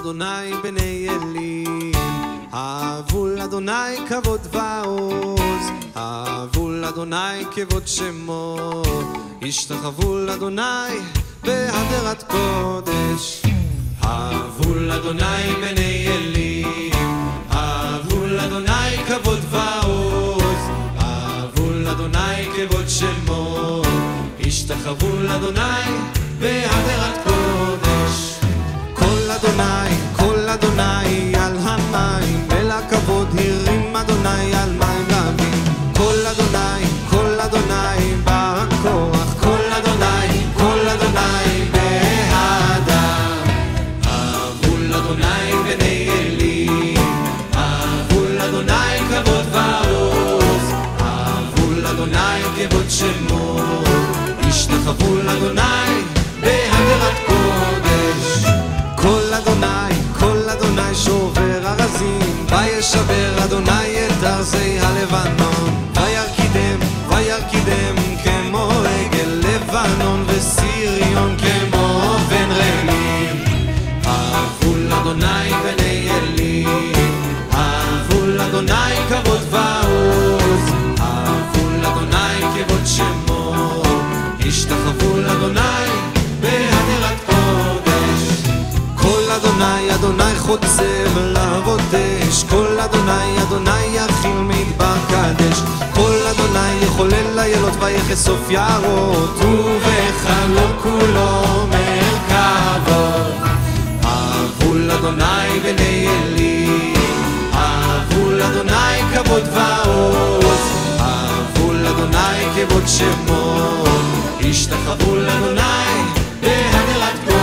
לאדוני בני אלים, אהבו לאדוני כבוד ועוז, אהבו לאדוני כבוד שמו, השתחוו לאדוני בהדרת קודש. אהבו לאדוני בני אלים, אהבו לאדוני כבוד ועוז, אהבו לאדוני כבוד שמו, השתחוו לאדוני בהדרת קודש. כל אדוני על המים, אל הכבוד הרים אדוני על מים רבים. כל אדוני בכוח, כל אדוני בהדר. אהבו לאדוני בני אלים, אהבו לאדוני כבוד ועוז, אהבו לאדוני כבוד שמו, השתחוו לאדוני בהדרת קודש. כל אדוני שובר ארזים, וישבר אדוני את ארזי הלבנון, וירקידם כמו עגל לבנון, וסיריון כמו בן רמים. אהבו לאדוני בני אלים, אהבו לאדוני כבוד ועוז, אהבו לאדוני כבוד שמו, השתחוו לאדוני בהדרת קודש. אדוני חוצב להבות אש, כל אדוני יכיל מדבר קדש, כל אדוני יחולל לילות ויחשוף יערות, ובחלום כולו מרכבות. אהבו לאדוני בני אלים, אהבו לאדוני כבוד ועוז, אהבו לאדוני כבוד שמו, השתחוו לאדוני בהדרת קודש.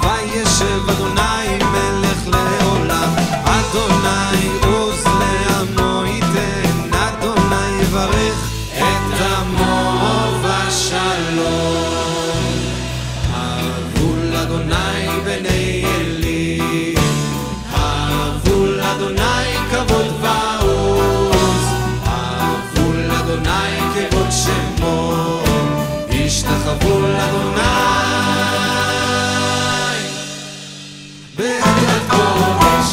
וישב אדוני מלך לעולם, אדוני עוז לעמו ייתן, אדוני יברך את עמו בשלום. אהבו לאדוני בני אלים, אהבו לאדוני כבוד ועוז, אהבו לאדוני כבוד שמו, השתחוו לאדוני בהדרת קודש.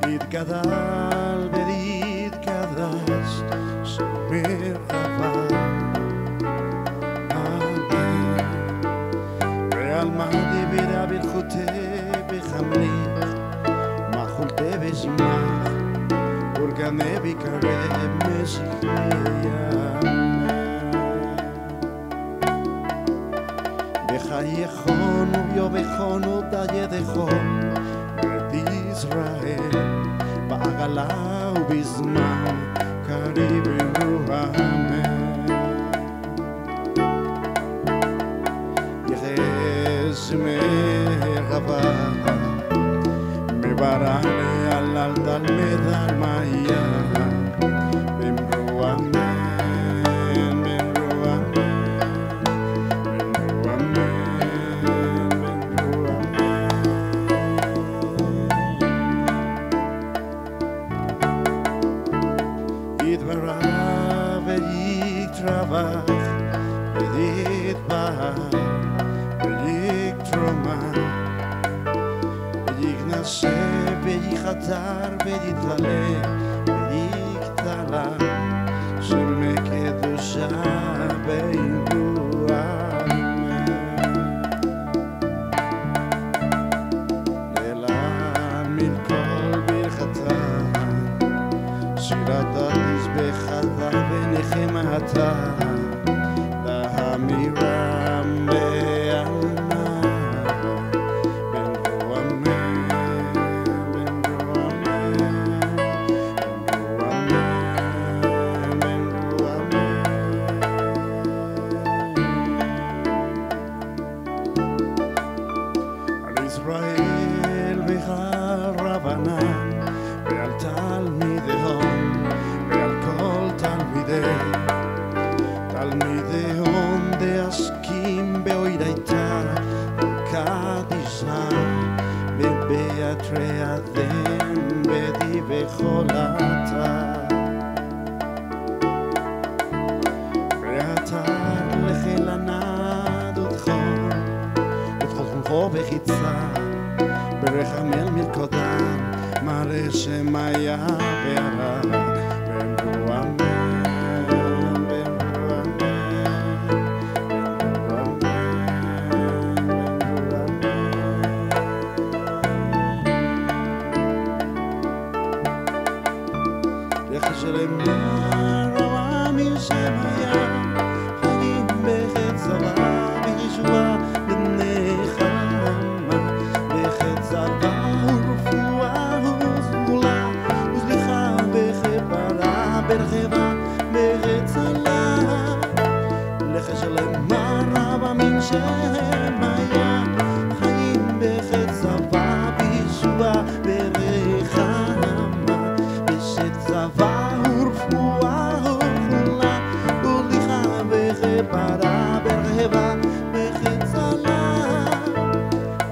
יתגדל ויתקדש שמר חבל, אמן. ועלמא דברה ברכותי בחמליך, מחולתי בשמח, ולגני בקרב משיחי, אמן. בחייכון וביובכון ובדידכון בית ישראל, בעגלה ובזמן קריבנו, אמן. יחס מרחבה מברני על תלמד על מאיה, אמרו אמן, אמרו אמן, אמרו אמן, אמרו אמן. יתברא ויתרווח ויתבהר ויקטרומה, ויגנשא ויחתר ויתעלה ויקטלה, שמי קדושה באמרו, אמן. נעלם מכל ברכתה, שירת תזבחתה ונחמתה, להמירם בעלמא, בן רועמם, בן רועמם, בן ישראל והרבנן ועל תלמידיהם ועל כל תלמידיהם דעסקים באוידייתא קדישא ובאתרי אדם בדיבי חולתה ואתה לחילנה דודכם ודחותכם בחיצה ברחמל מלכודן מראה שמיה והרע ואמרו אמן ואמרו אמן יחשלם הרעמים שמיה חיים בחץ זבה וישועה בנחמה בחץ זבה ורפואה וזמולה וסליחה וכפרה ברחבה בחצלה לחשלם הרעמים שמיה חיים בחץ זבה וישועה בנחמה בחץ זבה ורפואה וזמולה וסליחה וכפרה ברחבה בחצלה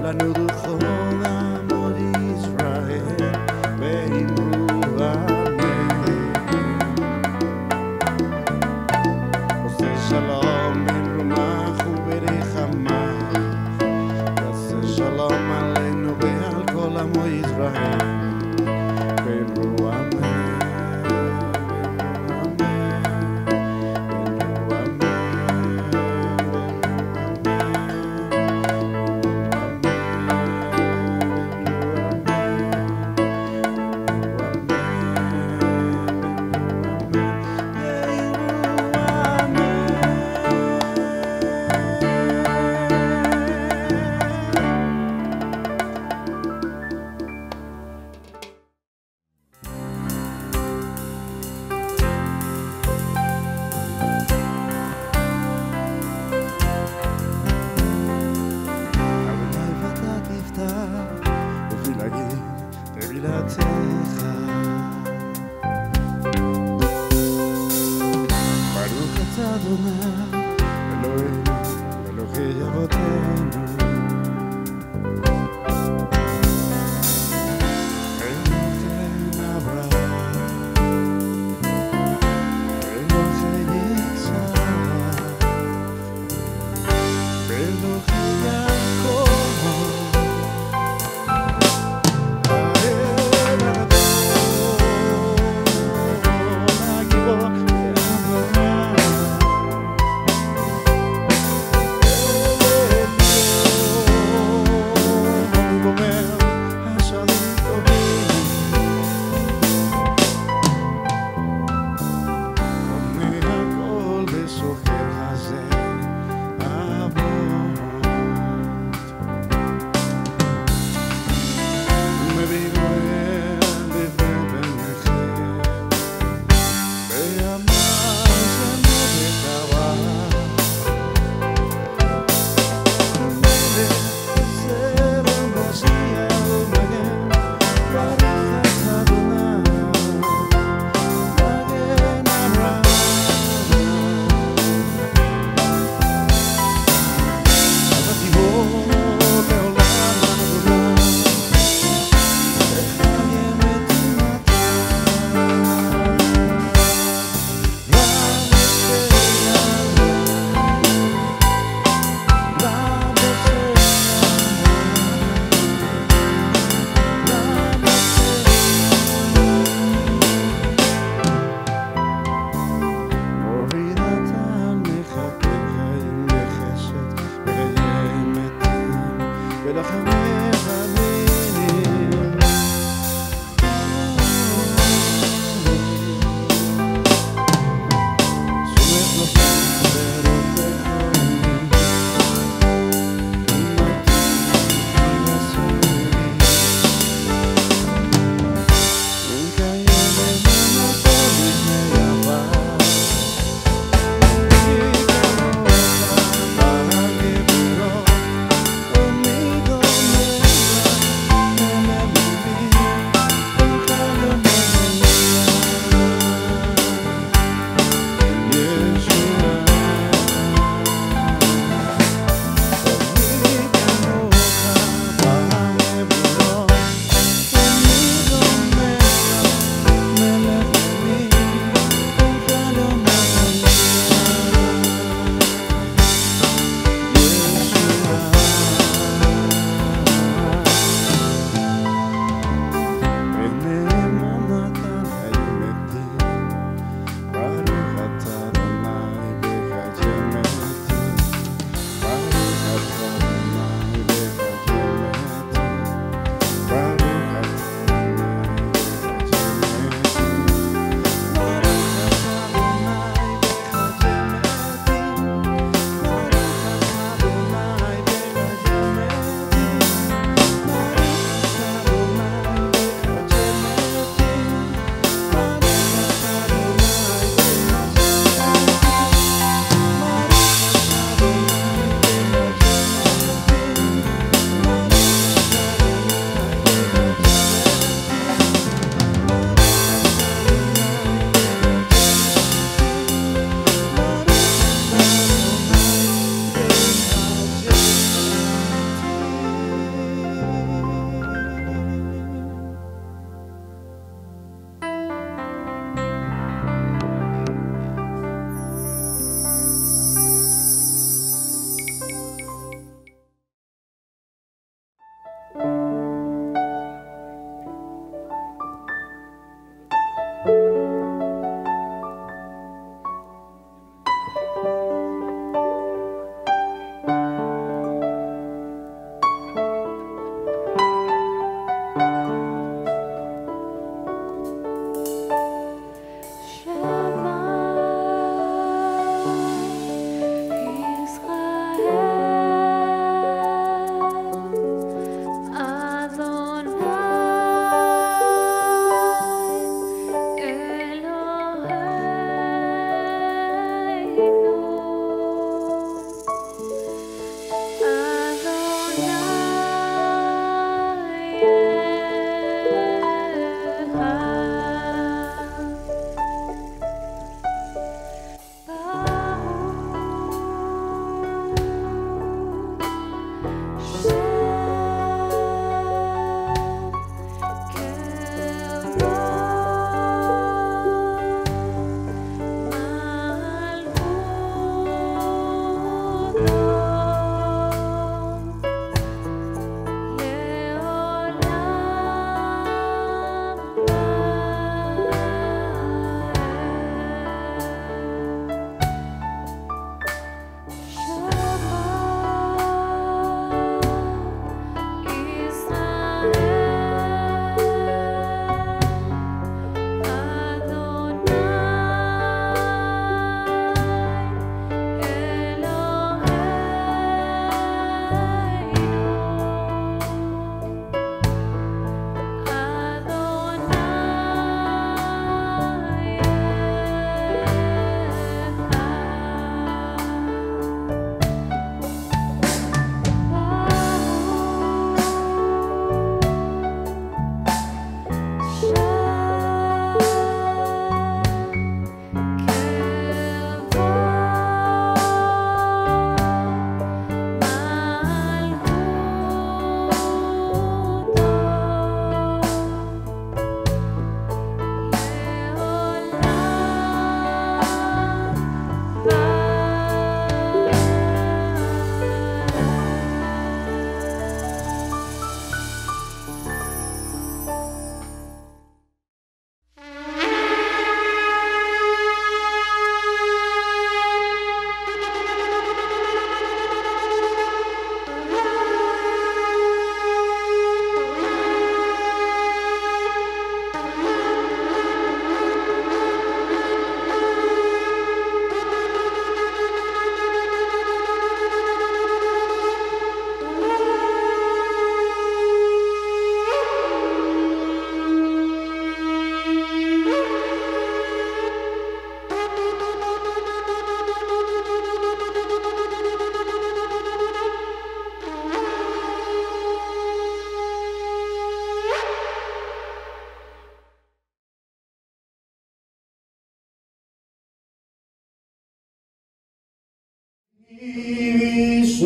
לנו דוכל עמוד ישראל ואמרו אמן עושה שלום בין רומך וברחמך עושה שלום עלינו ועל כל עמו ישראל ואמרו אמן ברוך אתה אדוני אלוהינו אלוהי אבותינו אלוהי אברהם אלוהי יצחק אלוהי יעקב Yeah.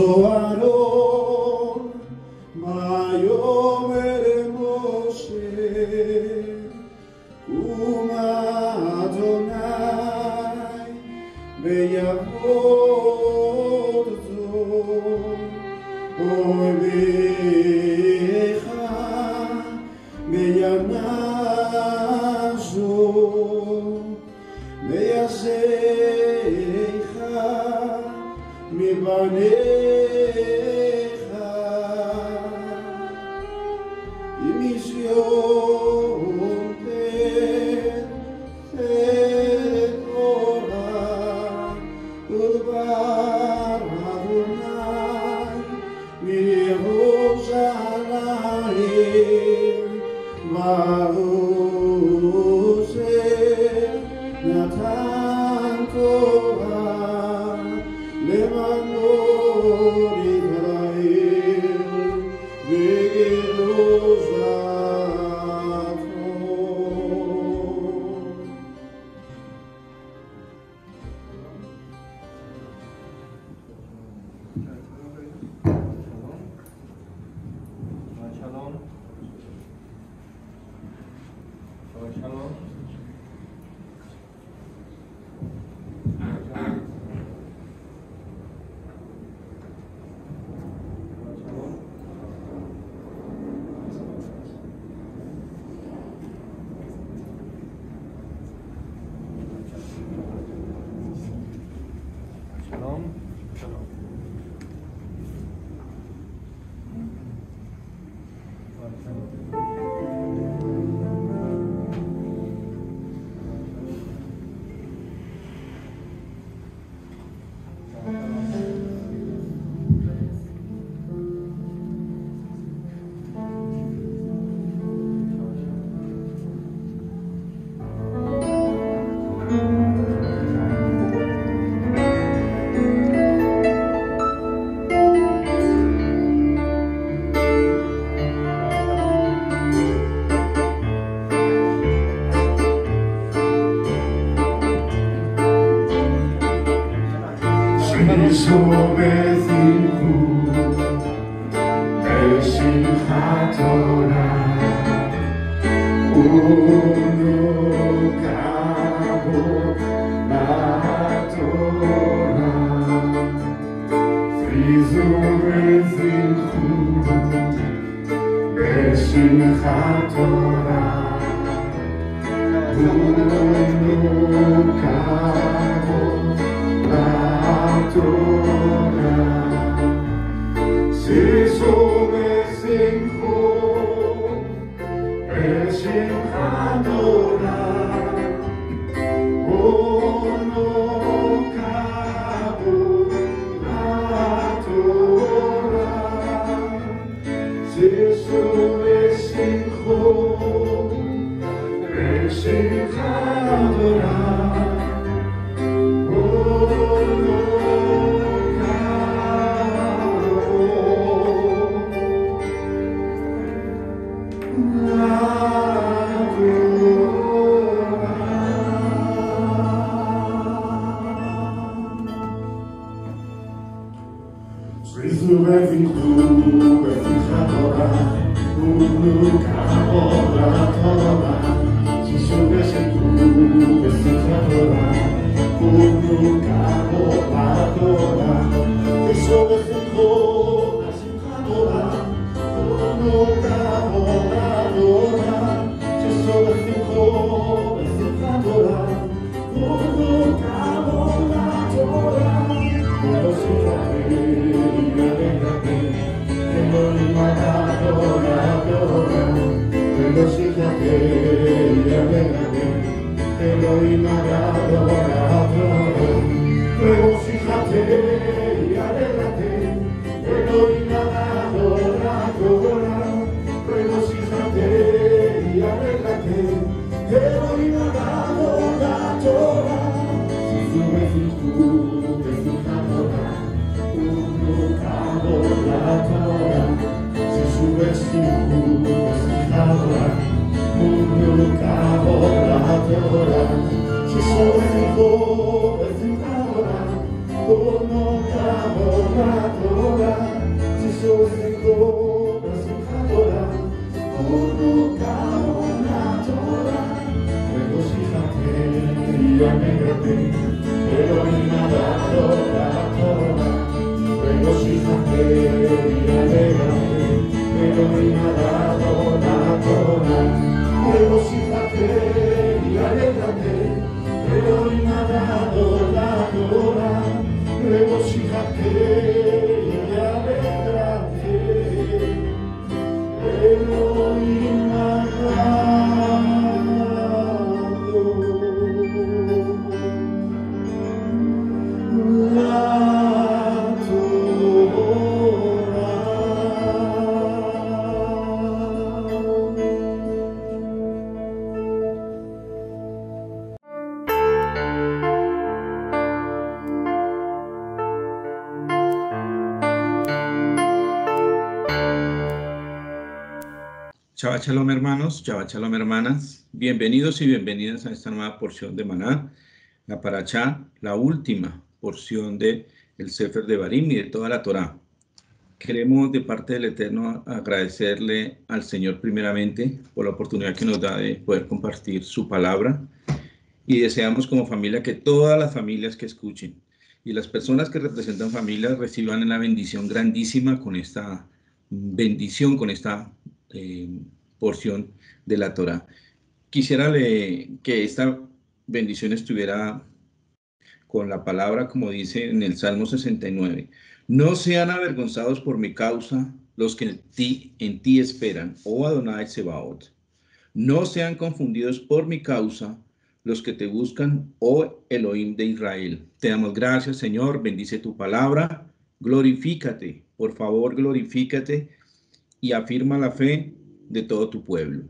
Aharon Vayomer Moshe Kuma Adonai Veyavod Oy Becha Meyanazo Meyasecha Mibanecha Imisyon Torah Udvar Adonai Yerushalayim Va'ozer Natan Torah Lemanor Israel V'Yerushalayim. Shalom. Shalom. Shalom. Shalom. Oh, no, Regocíjate y alégrate, Elohim ha dado la Torah. Regocíjate y alégrate, Elohim ha dado la Torah. Regocíjate y alégrate, Elohim ha dado la Torah. Regocíjate y alégrate, Elohim ha dado la Torah. Shabbat Shalom, hermanos, Shabbat Shalom, hermanas. Bienvenidos y bienvenidas a esta nueva porción de Maná, la Parashá, la última porción del Sefer Devarim y de toda la Torá. Queremos de parte del Eterno agradecerle al Señor primeramente por la oportunidad que nos da de poder compartir su palabra, y deseamos como familia que todas las familias que escuchen y las personas que representan familias reciban la bendición grandísima con esta bendición, con esta porción de la Torá. Quisiera que esta bendición estuviera con la palabra, como dice en el Salmo 69. No sean avergonzados por mi causa los que en ti esperan, oh Adonai Sebaot. No sean confundidos por mi causa los que te buscan, oh Elohim de Israel. Te damos gracias, Señor, bendice tu palabra, glorifícate, por favor, glorifícate y afirma la fe de todo tu pueblo.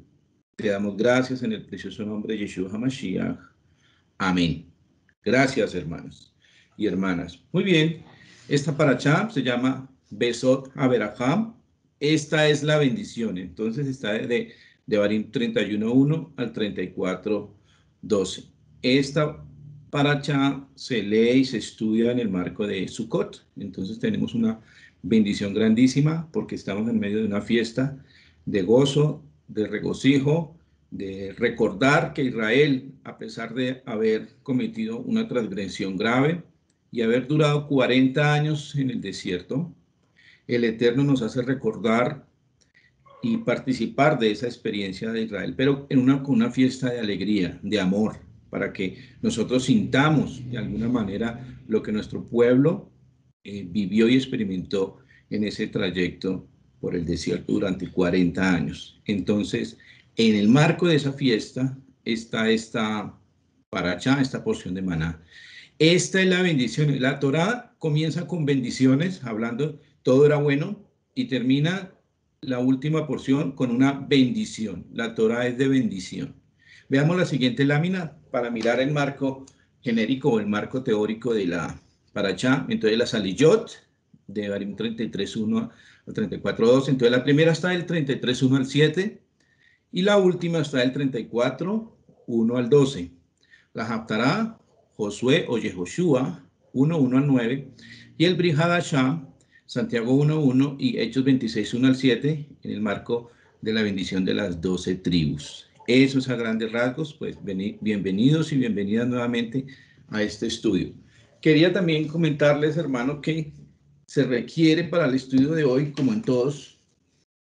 Te damos gracias en el precioso nombre de Yeshua HaMashiach. Amén. Gracias, hermanos y hermanas. Muy bien, esta parashá se llama Besot HaBerajá. Esta es la bendición. Entonces está de Devarim 31:1 al 34:12. Esta parashá se lee y se estudia en el marco de Sukkot. Entonces tenemos una bendición grandísima porque estamos en medio de una fiesta de gozo, de regocijo, de recordar que Israel, a pesar de haber cometido una transgresión grave y haber durado 40 años en el desierto, el Eterno nos hace recordar y participar de esa experiencia de Israel, pero con una fiesta de alegría, de amor, para que nosotros sintamos de alguna manera lo que nuestro pueblo vivió y experimentó en ese trayecto por el desierto durante 40 años. Entonces, en el marco de esa fiesta está esta parashá, esta porción de Maná. Esta es la bendición. La Torá comienza con bendiciones, hablando todo era bueno, y termina la última porción con una bendición. La Torá es de bendición. Veamos la siguiente lámina para mirar el marco genérico o el marco teórico de la parashá. Entonces, la Saliyot, de Devarim 33:1 al 34:2. Entonces, la primera está del 33:1 al 7 y la última está del 34:1 al 12. La Haftará, Josué o Yehoshua 1:1 al 9 y el Brit Hadashah, Santiago 1:1 y Hechos 26:1 al 7 en el marco de la bendición de las 12 tribus. Eso es a grandes rasgos. Pues bienvenidos y bienvenidas nuevamente a este estudio. Quería también comentarles, hermano, que se requiere para el estudio de hoy, como en todos,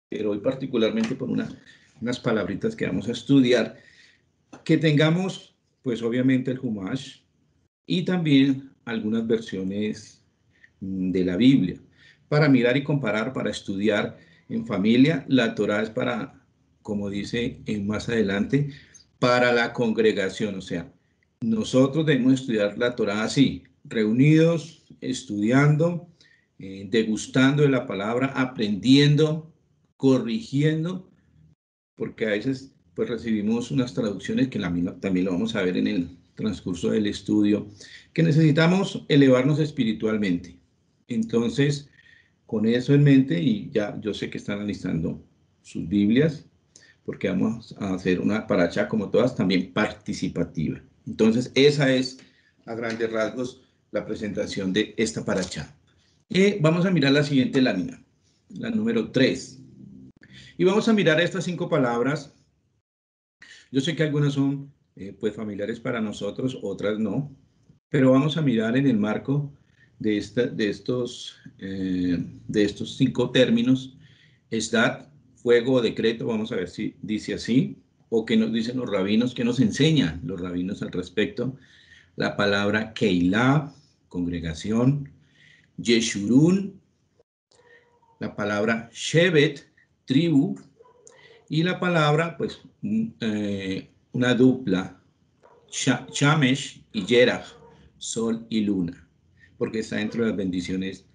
pero hoy particularmente por unas palabritas que vamos a estudiar, que tengamos, pues obviamente el Humash y también algunas versiones de la Biblia, para mirar y comparar, para estudiar en familia. La Torá es para, como dice más adelante, para la congregación. O sea, nosotros debemos estudiar la Torá así, reunidos, estudiando, degustando de la palabra, aprendiendo, corrigiendo, porque a veces pues recibimos unas traducciones que también lo vamos a ver en el transcurso del estudio, que necesitamos elevarnos espiritualmente. Entonces, con eso en mente, y ya yo sé que están analizando sus Biblias, porque vamos a hacer una parashá, como todas, también participativa. Entonces, esa es, a grandes rasgos, la presentación de esta parashá. Vamos a mirar la siguiente lámina, la número 3. Y vamos a mirar estas 5 palabras. Yo sé que algunas son pues familiares para nosotros, otras no, pero vamos a mirar en el marco de estos 5 términos. Esdat, fuego o decreto, vamos a ver si dice así, o qué nos dicen los rabinos, qué nos enseñan los rabinos al respecto. La palabra Keilah, congregación, Yeshurun, la palabra Shevet, tribu, y la palabra, pues, una dupla, Shamesh y Yerach, sol y luna, porque está dentro de las bendiciones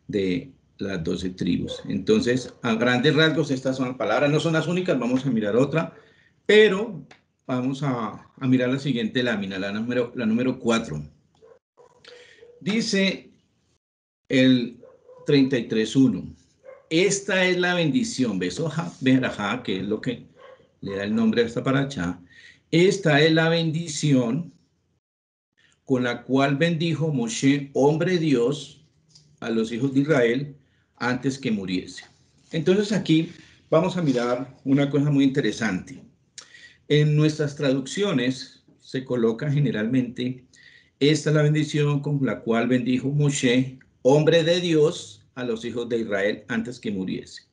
de las 12 tribus. Entonces, a grandes rasgos, estas son las palabras, no son las únicas, vamos a mirar otra, pero vamos a mirar la siguiente lámina, la número 4. Dice el 33.1. Esta es la bendición, Besoja, Berajá, que es lo que le da el nombre a esta paracha. Esta es la bendición con la cual bendijo Moshe, hombre Dios, a los hijos de Israel antes que muriese. Entonces aquí vamos a mirar una cosa muy interesante. En nuestras traducciones se coloca generalmente, esta es la bendición con la cual bendijo Moshe, hombre de Dios, a los hijos de Israel antes que muriese.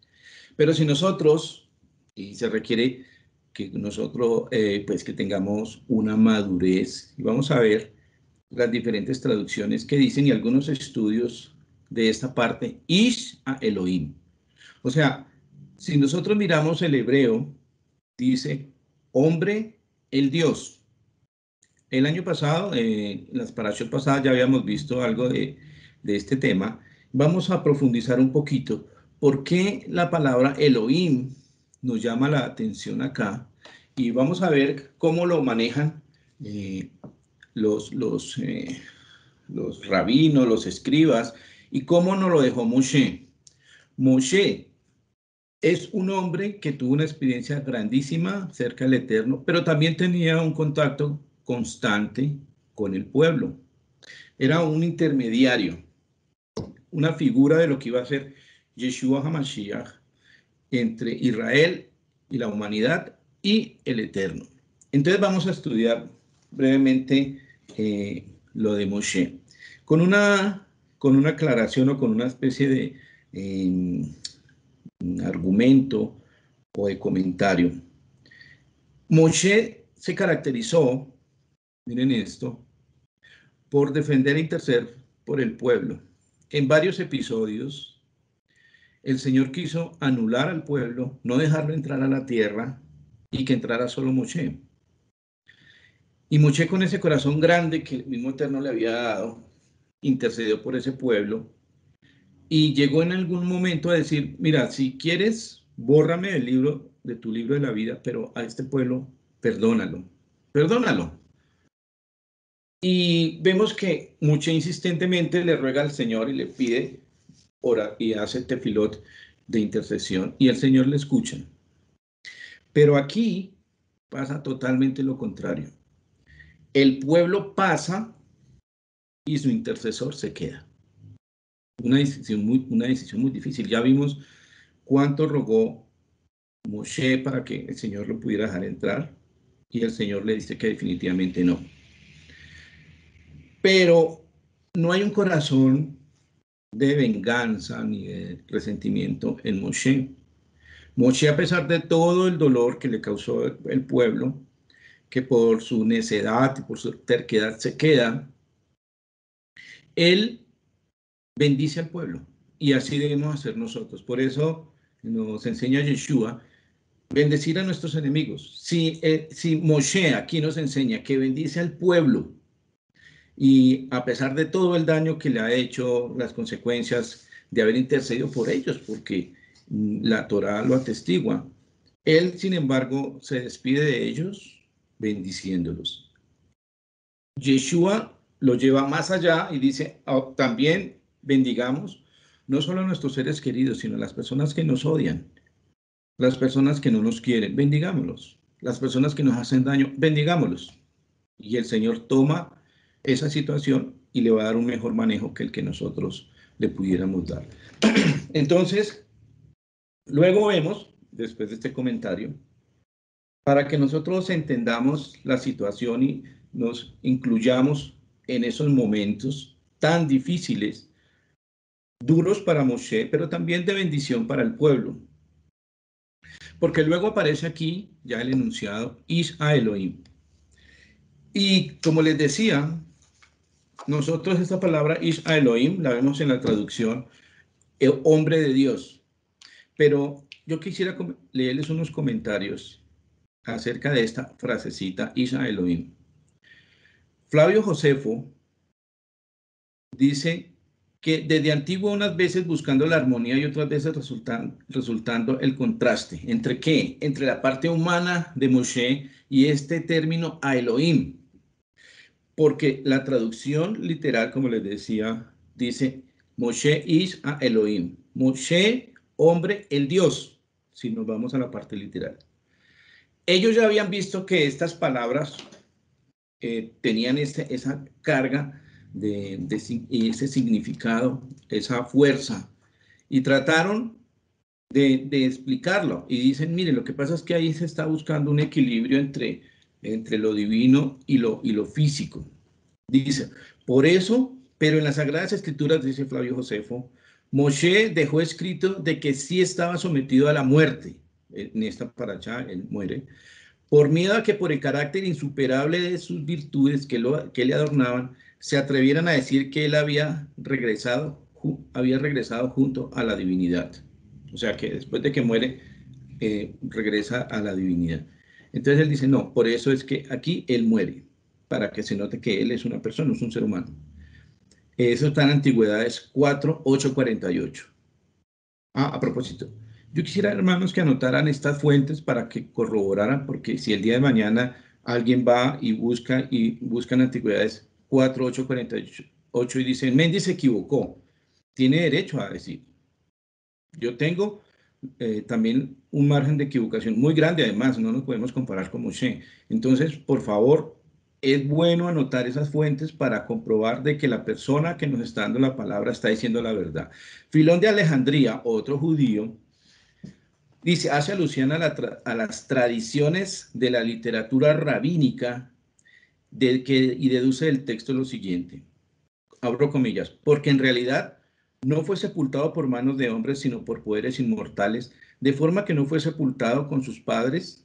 Pero si nosotros, y se requiere que nosotros pues que tengamos una madurez, y vamos a ver las diferentes traducciones que dicen y algunos estudios de esta parte, Ish a Elohim. O sea, si nosotros miramos el hebreo, dice hombre, el Dios. El año pasado, en las parashot pasadas ya habíamos visto algo de este tema. Vamos a profundizar un poquito. ¿Por qué la palabra Elohim nos llama la atención acá? Y vamos a ver cómo lo manejan los rabinos, los escribas, y cómo nos lo dejó Moshe. Moshe es un hombre que tuvo una experiencia grandísima cerca del Eterno, pero también tenía un contacto constante con el pueblo. Era un intermediario, una figura de lo que iba a ser Yeshua HaMashiach entre Israel y la humanidad y el Eterno. Entonces vamos a estudiar brevemente lo de Moshe, con una aclaración o con una especie de argumento o de comentario. Moshe se caracterizó, miren esto, por defender e interceder por el pueblo. En varios episodios, el Señor quiso anular al pueblo, no dejarlo entrar a la tierra y que entrara solo Moshe. Y Moshe, con ese corazón grande que el mismo Eterno le había dado, intercedió por ese pueblo y llegó en algún momento a decir, mira, si quieres, bórrame de tu libro de la vida, pero a este pueblo, perdónalo. Y vemos que Moshe insistentemente le ruega al Señor y le pide orar y hace tefilot de intercesión y el Señor le escucha. Pero aquí pasa totalmente lo contrario. El pueblo pasa y su intercesor se queda. Una decisión muy difícil. Ya vimos cuánto rogó Moshe para que el Señor lo pudiera dejar entrar y el Señor le dice que definitivamente no. Pero no hay un corazón de venganza ni de resentimiento en Moshe. Moshe, a pesar de todo el dolor que le causó el pueblo, que por su necedad y por su terquedad se queda, él bendice al pueblo. Y así debemos hacer nosotros. Por eso nos enseña Yeshua, bendecir a nuestros enemigos. Si Moshe aquí nos enseña que bendice al pueblo, y a pesar de todo el daño que le ha hecho, las consecuencias de haber intercedido por ellos, porque la Torá lo atestigua, él, sin embargo, se despide de ellos bendiciéndolos. Yeshua lo lleva más allá y dice, oh, también bendigamos no solo a nuestros seres queridos, sino a las personas que nos odian, las personas que no nos quieren, bendigámoslos. Las personas que nos hacen daño, bendigámoslos. Y el Señor toma esa situación y le va a dar un mejor manejo que el que nosotros le pudiéramos dar. Entonces, luego vemos, después de este comentario, para que nosotros entendamos la situación y nos incluyamos en esos momentos tan difíciles, duros para Moshe, pero también de bendición para el pueblo. Porque luego aparece aquí ya el enunciado Ish a Elohim. Y como les decía, nosotros esta palabra Ish a Elohim la vemos en la traducción hombre de Dios. Pero yo quisiera leerles unos comentarios acerca de esta frasecita Ish a Elohim. Flavio Josefo dice que desde antiguo unas veces buscando la armonía y otras veces resultando el contraste. ¿Entre qué? Entre la parte humana de Moshe y este término a Elohim. Porque la traducción literal, como les decía, dice Moshe Ish a Elohim. Moshe, hombre, el Dios, si nos vamos a la parte literal. Ellos ya habían visto que estas palabras tenían esa carga y ese significado, esa fuerza, y trataron de explicarlo. Y dicen, miren, lo que pasa es que ahí se está buscando un equilibrio entre lo divino y lo físico. Dice, por eso, pero en las Sagradas Escrituras, dice Flavio Josefo, Moshe dejó escrito de que sí estaba sometido a la muerte. En esta paracha él muere, por miedo a que por el carácter insuperable de sus virtudes que le adornaban, se atrevieran a decir que él había regresado junto a la divinidad. O sea, que después de que muere, regresa a la divinidad. Entonces él dice, no, por eso es que aquí él muere, para que se note que él es una persona, es un ser humano. Eso está en Antigüedades 4, 8, 48. A propósito, yo quisiera, hermanos, que anotaran estas fuentes para que corroboraran, porque si el día de mañana alguien va y busca en Antigüedades 4, 8, 48 y dice, Mendy se equivocó, tiene derecho a decir. Yo tengo también un margen de equivocación muy grande, además, no nos podemos comparar con Moshe. Entonces, por favor, es bueno anotar esas fuentes para comprobar de que la persona que nos está dando la palabra está diciendo la verdad. Filón de Alejandría, otro judío, dice, hace alusión a las tradiciones de la literatura rabínica y deduce del texto lo siguiente, abro comillas, porque en realidad no fue sepultado por manos de hombres, sino por poderes inmortales, de forma que no fue sepultado con sus padres,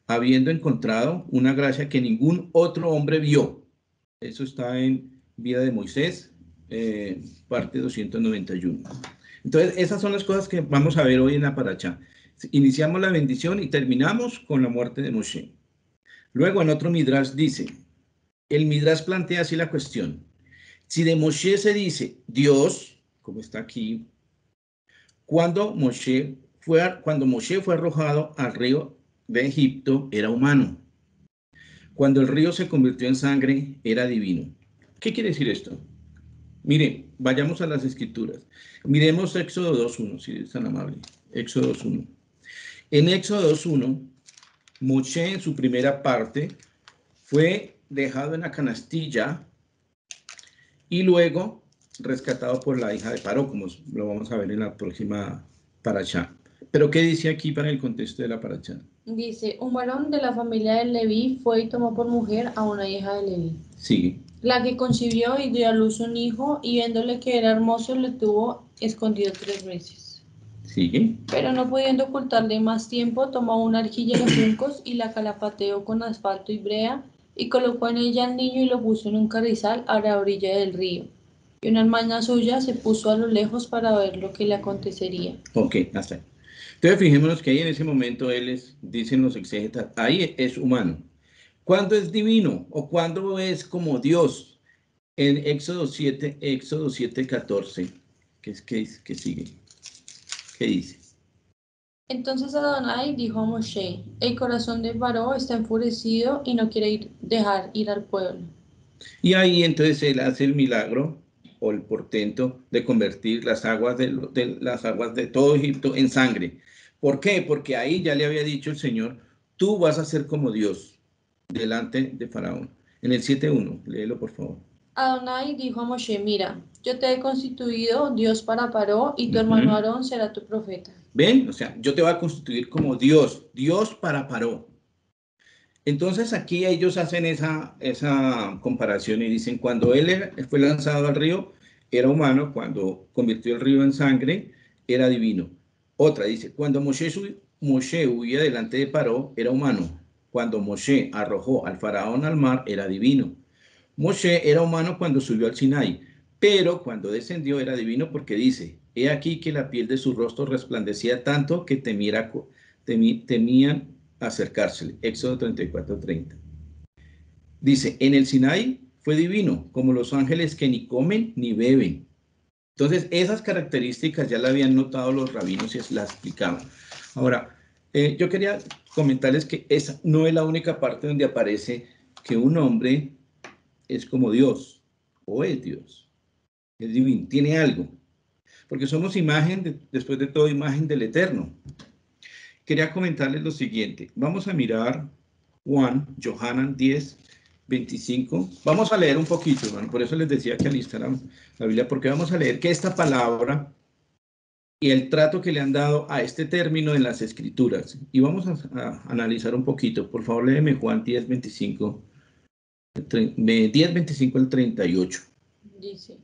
habiendo encontrado una gracia que ningún otro hombre vio. Eso está en Vida de Moisés, parte 291. Entonces, esas son las cosas que vamos a ver hoy en la paracha. Iniciamos la bendición y terminamos con la muerte de Moshe. Luego, en otro Midrash dice, el Midrash plantea así la cuestión. Si de Moshe se dice Dios, como está aquí, cuando Moshe fue arrojado al río de Egipto, era humano. Cuando el río se convirtió en sangre, era divino. ¿Qué quiere decir esto? Miren, vayamos a las escrituras. Miremos Éxodo 2.1, si es tan amable. Éxodo 2.1. En Éxodo 2.1, Moshe en su primera parte fue dejado en la canastilla y luego rescatado por la hija de Paró, como lo vamos a ver en la próxima paracha. Pero ¿qué dice aquí para el contexto de la paracha? Dice, un varón de la familia de Leví fue y tomó por mujer a una hija de Leví. Sigue. La que concibió y dio a luz un hijo, y viéndole que era hermoso, le tuvo escondido 3 meses. Sigue. Pero no pudiendo ocultarle más tiempo, tomó una arquilla de juncos y la calapateó con asfalto y brea, y colocó en ella al niño y lo puso en un carrizal a la orilla del río. Y una hermana suya se puso a lo lejos para ver lo que le acontecería. Ok, hasta ahí. Entonces fijémonos que ahí en ese momento dicen los exégetas, ahí es humano. ¿Cuándo es divino? ¿O cuándo es como Dios? En Éxodo 7:14, que sigue. ¿Qué dice? Entonces Adonai dijo a Moshe, el corazón de Paró está enfurecido y no quiere dejar ir al pueblo. Y ahí entonces él hace el milagro o el portento de convertir las aguas de todo Egipto en sangre. ¿Por qué? Porque ahí ya le había dicho el Señor, tú vas a ser como Dios delante de Faraón. En el 7:1, léelo por favor. Adonai dijo a Moshe, mira, yo te he constituido Dios para Paró y tu hermano Aarón será tu profeta. ¿Ven? O sea, yo te voy a constituir como Dios, Dios para Paró. Entonces aquí ellos hacen esa comparación y dicen, cuando él fue lanzado al río, era humano, cuando convirtió el río en sangre, era divino. Otra dice, cuando Moshe huía delante de Paró, era humano. Cuando Moshe arrojó al faraón al mar, era divino. Moshe era humano cuando subió al Sinai, pero cuando descendió era divino porque dice, he aquí que la piel de su rostro resplandecía tanto que temían acercársele. Éxodo 34:30. Dice, en el Sinai fue divino, como los ángeles que ni comen ni beben. Entonces, esas características ya la habían notado los rabinos y las explicaban. Ahora, yo quería comentarles que esa no es la única parte donde aparece que un hombre es como Dios, o es Dios, es divino, tiene algo, porque somos imagen, después de todo, imagen del Eterno. Quería comentarles lo siguiente. Vamos a mirar Johanan 10, 25. Vamos a leer un poquito, hermano. Por eso les decía que alistaran la Biblia, porque vamos a leer que esta palabra y el trato que le han dado a este término en las Escrituras. Y vamos a analizar un poquito. Por favor, léeme Juan 10, 25. 10, 25 al 38. Dice,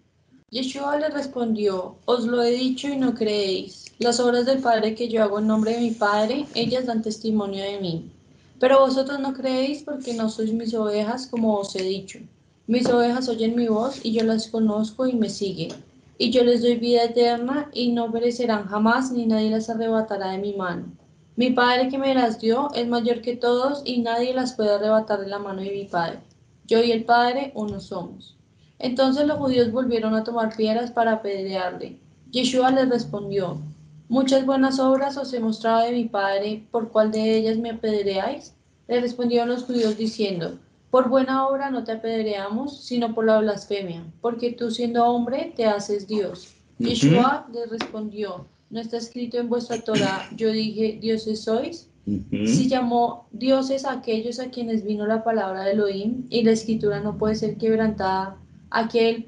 Yeshua le respondió, os lo he dicho y no creéis. Las obras del Padre que yo hago en nombre de mi Padre, ellas dan testimonio de mí. Pero vosotros no creéis porque no sois mis ovejas, como os he dicho. Mis ovejas oyen mi voz y yo las conozco y me siguen. Y yo les doy vida eterna y no perecerán jamás, ni nadie las arrebatará de mi mano. Mi Padre que me las dio es mayor que todos y nadie las puede arrebatar de la mano de mi Padre. Yo y el Padre uno somos. Entonces los judíos volvieron a tomar piedras para apedrearle. Yeshua les respondió, muchas buenas obras os he mostrado de mi Padre, ¿por cuál de ellas me apedreáis? Le respondieron los judíos diciendo, por buena obra no te apedreamos, sino por la blasfemia, porque tú siendo hombre te haces Dios. Yeshua les respondió, ¿no está escrito en vuestra Torá, yo dije, dioses sois? Si llamó dioses a aquellos a quienes vino la palabra de Elohim, y la escritura no puede ser quebrantada, al que el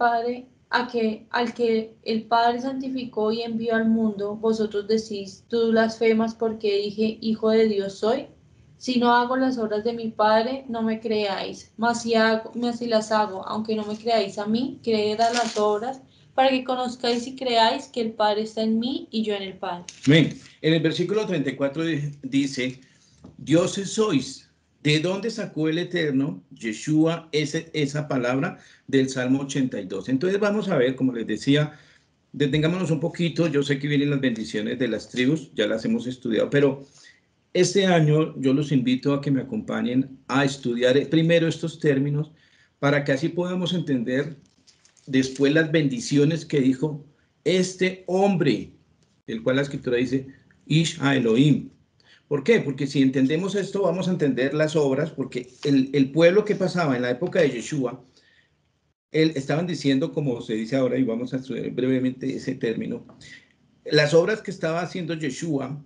Padre santificó y envió al mundo, vosotros decís, tú blasfemas porque dije, hijo de Dios soy. Si no hago las obras de mi Padre, no me creáis, mas si las hago, aunque no me creáis a mí, creed a las obras, para que conozcáis y creáis que el Padre está en mí y yo en el Padre. Amén. En el versículo 34 dice, dioses sois. ¿De dónde sacó el Eterno, Yeshua, esa palabra del Salmo 82? Entonces vamos a ver, como les decía, detengámonos un poquito. Yo sé que vienen las bendiciones de las tribus, ya las hemos estudiado, pero este año yo los invito a que me acompañen a estudiar primero estos términos para que así podamos entender después las bendiciones que dijo este hombre, el cual la Escritura dice, Ish a Elohim. ¿Por qué? Porque si entendemos esto, vamos a entender las obras, porque el pueblo que pasaba en la época de Yeshua, estaban diciendo, como se dice ahora, y vamos a estudiar brevemente ese término, las obras que estaba haciendo Yeshua,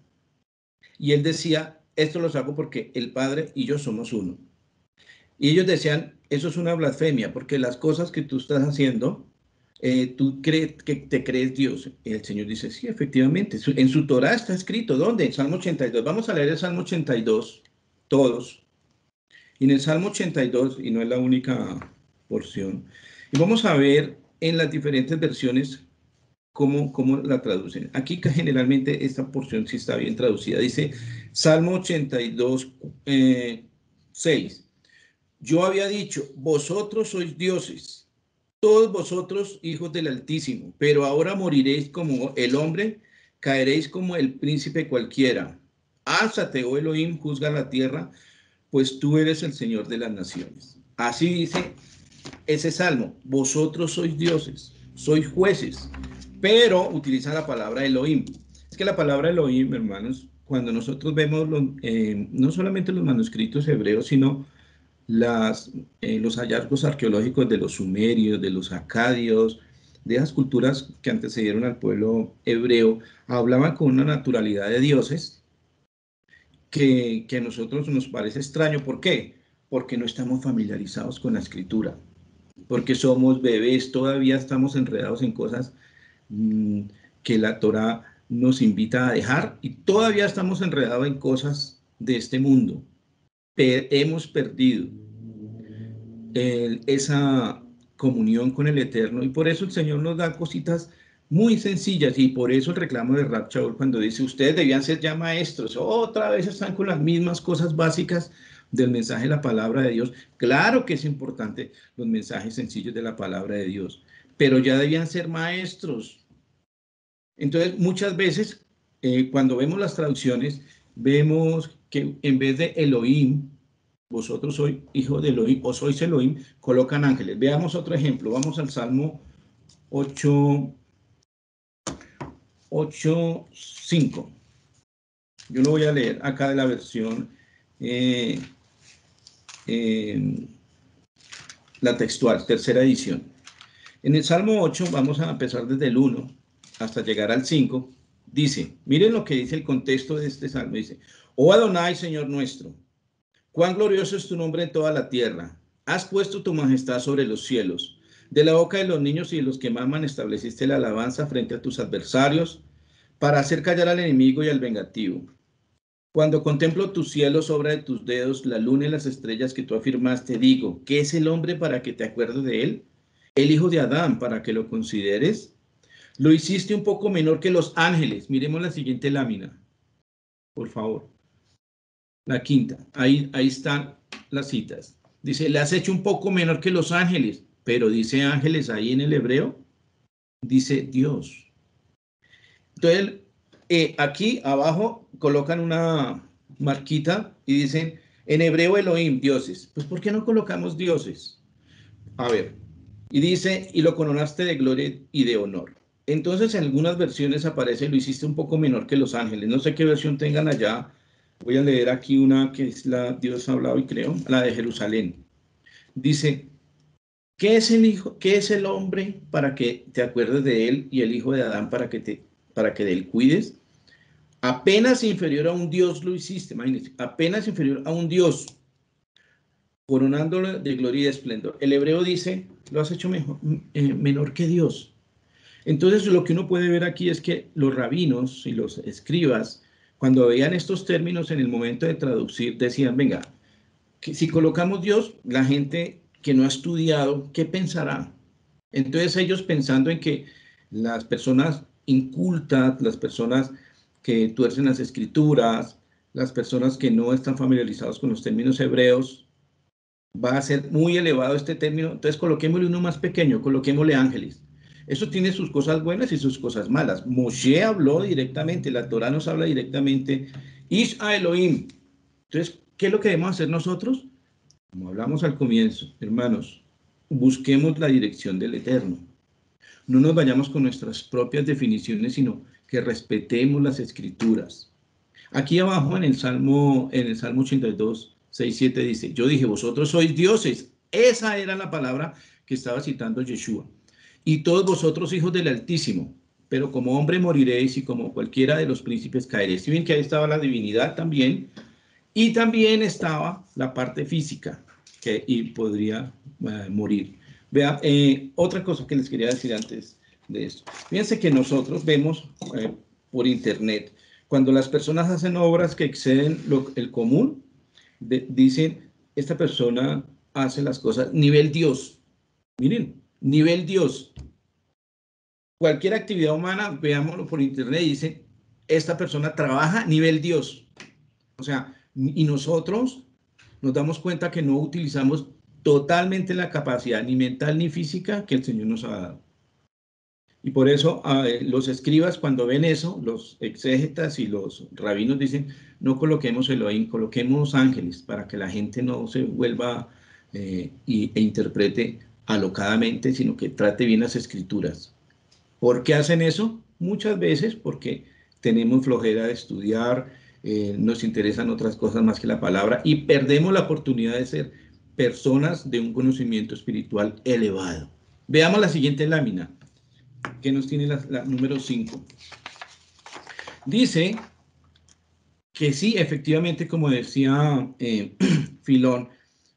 y él decía, esto los hago porque el Padre y yo somos uno. Y ellos decían, eso es una blasfemia, porque las cosas que tú estás haciendo, tú crees que te crees Dios. Y el Señor dice, sí, efectivamente, en su Torá está escrito. ¿Dónde? En Salmo 82. Vamos a leer el Salmo 82, todos. Y en el Salmo 82, y no es la única porción, y vamos a ver en las diferentes versiones cómo la traducen. Aquí generalmente esta porción sí está bien traducida. Dice Salmo 82, 6. Yo había dicho, vosotros sois dioses, todos vosotros hijos del Altísimo, pero ahora moriréis como el hombre, caeréis como el príncipe cualquiera. Álzate, oh Elohim, juzga la tierra, pues tú eres el Señor de las naciones. Así dice ese salmo, vosotros sois dioses, sois jueces, pero utiliza la palabra Elohim. Es que la palabra Elohim, hermanos, cuando nosotros vemos no solamente los manuscritos hebreos, sino los hallazgos arqueológicos de los sumerios, de los acadios, de esas culturas que antecedieron al pueblo hebreo, hablaban con una naturalidad de dioses que a nosotros nos parece extraño. ¿Por qué? Porque no estamos familiarizados con la escritura, porque somos bebés, todavía estamos enredados en cosas que la Torá nos invita a dejar y todavía estamos enredados en cosas de este mundo. Hemos perdido esa comunión con el Eterno y por eso el Señor nos da cositas muy sencillas y por eso el reclamo de Rab Shaul cuando dice ustedes debían ser ya maestros, otra vez están con las mismas cosas básicas del mensaje de la palabra de Dios. Claro que es importante los mensajes sencillos de la palabra de Dios, pero ya debían ser maestros. Entonces muchas veces cuando vemos las traducciones vemos que en vez de Elohim, vosotros sois hijo de Elohim o sois Elohim, colocan ángeles. Veamos otro ejemplo. Vamos al Salmo 8:5. Yo lo voy a leer acá de la versión, la textual, tercera edición. En el Salmo 8, vamos a empezar desde el 1 hasta llegar al 5. Dice, miren lo que dice el contexto de este Salmo. Dice, oh Adonai, Señor nuestro, cuán glorioso es tu nombre en toda la tierra. Has puesto tu majestad sobre los cielos. De la boca de los niños y de los que maman estableciste la alabanza frente a tus adversarios para hacer callar al enemigo y al vengativo. Cuando contemplo tus cielos, obra de tus dedos, la luna y las estrellas que tú afirmaste, digo, ¿qué es el hombre para que te acuerdes de él? El hijo de Adán para que lo consideres. Lo hiciste un poco menor que los ángeles. Miremos la siguiente lámina, por favor. La quinta, ahí están las citas. Dice, le has hecho un poco menor que los ángeles, pero dice ángeles ahí en el hebreo, dice Dios. Entonces, aquí abajo colocan una marquita y dicen, en hebreo Elohim, dioses. Pues, ¿por qué no colocamos dioses? A ver, y dice, y lo coronaste de gloria y de honor. Entonces, en algunas versiones aparece, lo hiciste un poco menor que los ángeles. No sé qué versión tengan allá. Voy a leer aquí una que es la Dios ha hablado y creo, la de Jerusalén. Dice, ¿qué es el hijo? ¿Qué es el hombre para que te acuerdes de él y el hijo de Adán para que de él cuides? Apenas inferior a un Dios lo hiciste, imagínense, apenas inferior a un Dios, coronándolo de gloria y de esplendor. El hebreo dice, lo has hecho menor que Dios. Entonces, lo que uno puede ver aquí es que los rabinos y los escribas, cuando veían estos términos en el momento de traducir, decían, venga, que si colocamos Dios, la gente que no ha estudiado, ¿qué pensará? Entonces ellos pensando en que las personas incultas, las personas que tuercen las escrituras, las personas que no están familiarizados con los términos hebreos, va a ser muy elevado este término, entonces coloquémosle uno más pequeño, coloquémosle ángeles. Eso tiene sus cosas buenas y sus cosas malas. Moshe habló directamente, la Torá nos habla directamente, Ish a Elohim. Entonces, ¿qué es lo que debemos hacer nosotros? Como hablamos al comienzo, hermanos, busquemos la dirección del Eterno. No nos vayamos con nuestras propias definiciones, sino que respetemos las Escrituras. Aquí abajo en el Salmo 82, 6, 7 dice, yo dije, vosotros sois dioses. Esa era la palabra que estaba citando Yeshua. Y todos vosotros hijos del Altísimo, pero como hombre moriréis y como cualquiera de los príncipes caeréis. Y ven que ahí estaba la divinidad también, y también estaba la parte física, y podría morir. Vea, otra cosa que les quería decir antes de esto. Fíjense que nosotros vemos por internet, cuando las personas hacen obras que exceden el común, dicen, esta persona hace las cosas nivel Dios. Miren, nivel Dios. Cualquier actividad humana, veámoslo por internet, dice, esta persona trabaja nivel Dios. O sea, y nosotros nos damos cuenta que no utilizamos totalmente la capacidad ni mental ni física que el Señor nos ha dado. Y por eso los escribas, cuando ven eso, los exégetas y los rabinos dicen, no coloquemos Elohim, coloquemos ángeles, para que la gente no se vuelva e interprete alocadamente, sino que trate bien las escrituras. ¿Por qué hacen eso? Muchas veces porque tenemos flojera de estudiar, nos interesan otras cosas más que la palabra y perdemos la oportunidad de ser personas de un conocimiento espiritual elevado. Veamos la siguiente lámina, que nos tiene la número 5. Dice que sí, efectivamente, como decía Filón,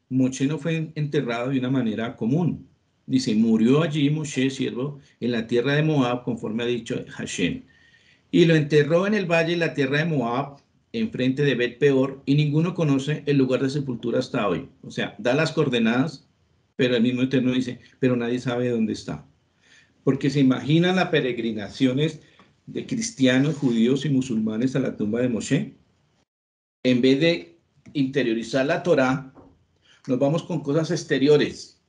Moshe no fue enterrado de una manera común. Dice, murió allí Moshe, siervo, en la tierra de Moab, conforme ha dicho Hashem. y lo enterró en el valle de la tierra de Moab, enfrente de Bet Peor, y ninguno conoce el lugar de sepultura hasta hoy. O sea, da las coordenadas, pero el mismo Eterno dice, pero nadie sabe dónde está. Porque se imaginan las peregrinaciones de cristianos, judíos y musulmanes a la tumba de Moshe. En vez de interiorizar la Torá, nos vamos con cosas exteriores.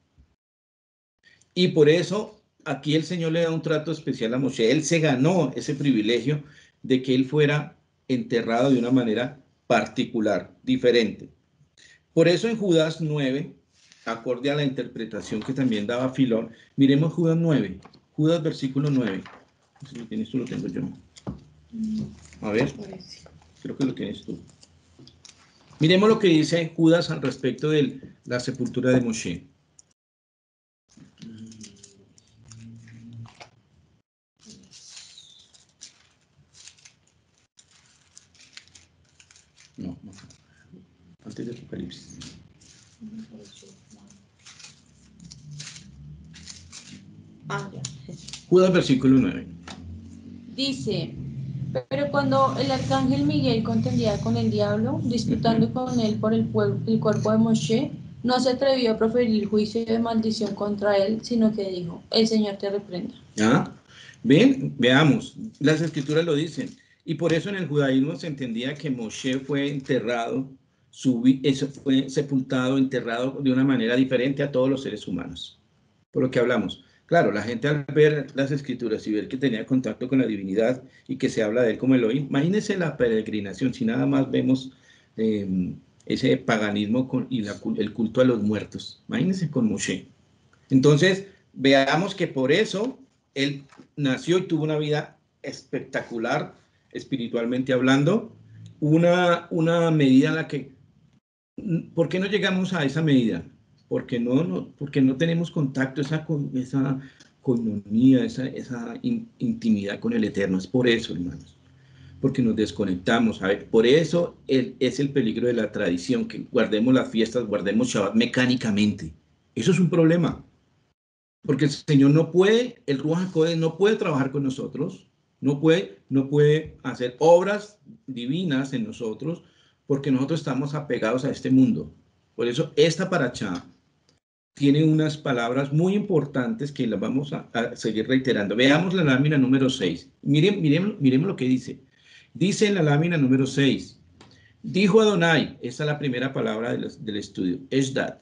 Y por eso aquí el Señor le da un trato especial a Moshe. Él se ganó ese privilegio de que él fuera enterrado de una manera particular, diferente. Por eso en Judas 9, acorde a la interpretación que también daba Filón, miremos Judas 9, Judas versículo 9. Si lo tienes tú, lo tengo yo. A ver, creo que lo tienes tú. Miremos lo que dice Judas al respecto de la sepultura de Moshe. No. Antes de Apocalipsis. Ya. Judas versículo 9. Dice, pero cuando el arcángel Miguel contendía con el diablo, disputando con él por el cuerpo de Moshe, no se atrevió a proferir juicio de maldición contra él, sino que dijo, el Señor te reprenda. Ven, veamos, las escrituras lo dicen. Y por eso en el judaísmo se entendía que Moshe fue enterrado, fue sepultado, enterrado de una manera diferente a todos los seres humanos. Por lo que hablamos. Claro, la gente al ver las escrituras y ver que tenía contacto con la divinidad y que se habla de él como Elohim, imagínense la peregrinación, si nada más vemos ese paganismo y el culto a los muertos. Imagínense con Moshe. Entonces, veamos que por eso él nació y tuvo una vida espectacular, espiritualmente hablando, una medida en la que, ¿por qué no llegamos a esa medida? Porque no tenemos contacto, esa coinonía, esa intimidad con el Eterno. Es por eso, hermanos, porque nos desconectamos. A ver, por eso es el peligro de la tradición, que guardemos las fiestas, guardemos Shabbat mecánicamente. Eso es un problema. Porque el Señor no puede, el Ruach HaKodesh no puede trabajar con nosotros, no puede hacer obras divinas en nosotros, porque nosotros estamos apegados a este mundo. Por eso esta parachá tiene unas palabras muy importantes que las vamos a seguir reiterando. Veamos la lámina número 6. Miremos lo que dice. Dice en la lámina número 6, dijo Adonai, esta es la primera palabra del estudio, Esdat.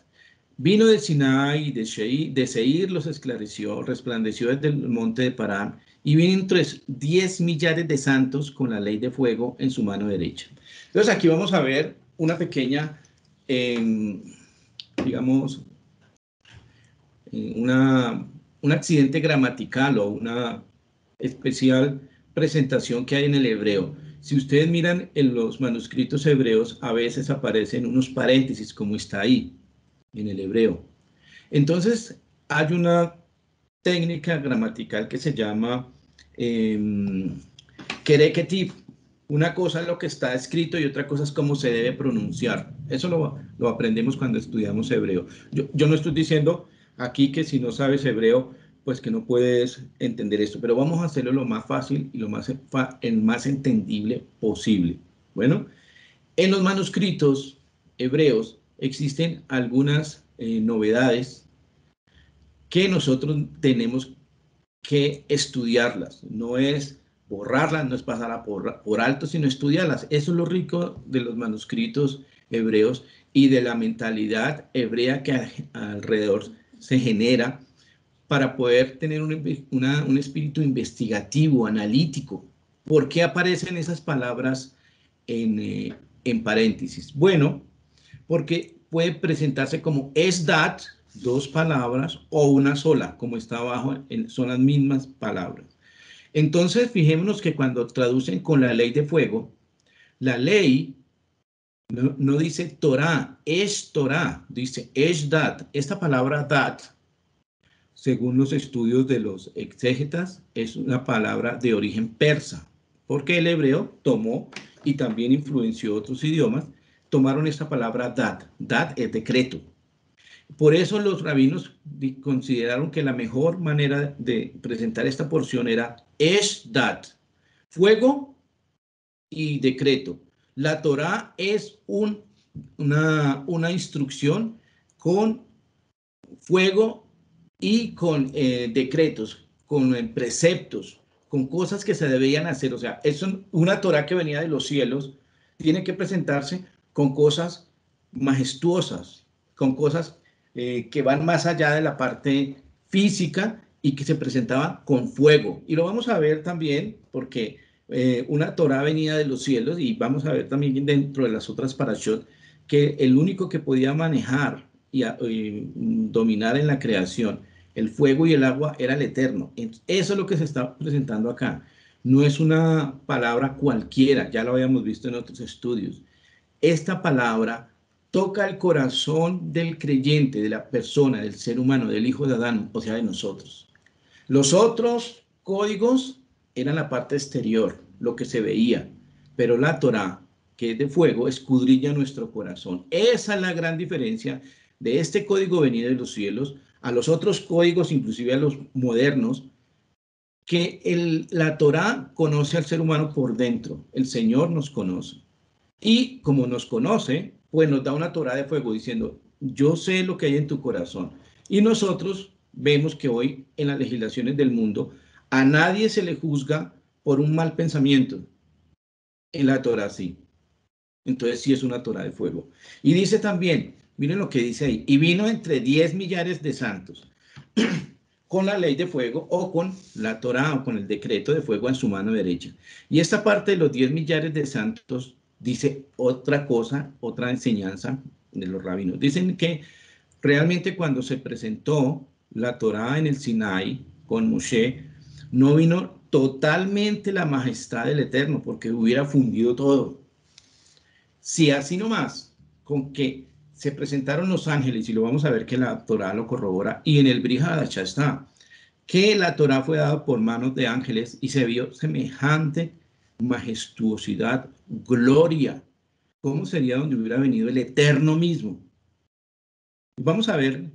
Vino de Sinai y de Seir los esclareció, resplandeció desde el monte de Parán, y vino entre 10 millares de santos con la ley de fuego en su mano derecha. Entonces aquí vamos a ver una pequeña, digamos, un accidente gramatical o una especial presentación que hay en el hebreo. Si ustedes miran en los manuscritos hebreos, a veces aparecen unos paréntesis, como está ahí en el hebreo. Entonces, hay una técnica gramatical que se llama kereketiv. Una cosa es lo que está escrito y otra cosa es cómo se debe pronunciar. Eso lo aprendemos cuando estudiamos hebreo. Yo no estoy diciendo aquí que si no sabes hebreo, pues que no puedes entender esto, pero vamos a hacerlo lo más fácil y lo más entendible posible. Bueno, en los manuscritos hebreos existen algunas novedades que nosotros tenemos que estudiarlas. No es borrarlas, no es pasarlas por alto, sino estudiarlas. Eso es lo rico de los manuscritos hebreos y de la mentalidad hebrea que alrededor se genera para poder tener un espíritu investigativo, analítico. ¿Por qué aparecen esas palabras en paréntesis? Bueno, porque puede presentarse como esdat, dos palabras, o una sola, como está abajo, son las mismas palabras. Entonces, fijémonos que cuando traducen con la ley de fuego, la ley no dice Torah, es Torah, dice esdat. Esta palabra dat, según los estudios de los exégetas, es una palabra de origen persa, porque el hebreo tomó y también influenció otros idiomas, tomaron esta palabra dat. Dat es decreto. Por eso los rabinos consideraron que la mejor manera de presentar esta porción era esdat, fuego y decreto. La Torá es una instrucción con fuego y con decretos, con preceptos, con cosas que se debían hacer. O sea, es una Torá que venía de los cielos, tiene que presentarse con cosas majestuosas, con cosas que van más allá de la parte física y que se presentaban con fuego. Y lo vamos a ver también porque una Torá venía de los cielos, y vamos a ver también dentro de las otras parashot que el único que podía manejar y dominar en la creación el fuego y el agua era el Eterno. Eso es lo que se está presentando acá. No es una palabra cualquiera, ya lo habíamos visto en otros estudios. Esta palabra toca el corazón del creyente, de la persona, del ser humano, del hijo de Adán, o sea, de nosotros. Los otros códigos eran la parte exterior, lo que se veía, pero la Torá, que es de fuego, escudriña nuestro corazón. Esa es la gran diferencia de este código venido de los cielos a los otros códigos, inclusive a los modernos, que la Torá conoce al ser humano por dentro. El Señor nos conoce. Y como nos conoce, pues nos da una Torá de fuego diciendo, yo sé lo que hay en tu corazón. Y nosotros vemos que hoy en las legislaciones del mundo a nadie se le juzga por un mal pensamiento. En la Torá sí. Entonces sí es una Torá de fuego. Y dice también, miren lo que dice ahí, y vino entre 10 millares de santos con la ley de fuego o con la Torá o con el decreto de fuego en su mano derecha. Y esta parte de los 10 millares de santos dice otra cosa, otra enseñanza de los rabinos. Dicen que realmente cuando se presentó la Torá en el Sinai con Moshe, no vino totalmente la majestad del Eterno porque hubiera fundido todo. Si así nomás, con que se presentaron los ángeles, y lo vamos a ver que la Torá lo corrobora, y en el Brit Hadashah está, que la Torá fue dada por manos de ángeles y se vio semejante majestuosidad, gloria. ¿Cómo sería donde hubiera venido el Eterno mismo? Vamos a ver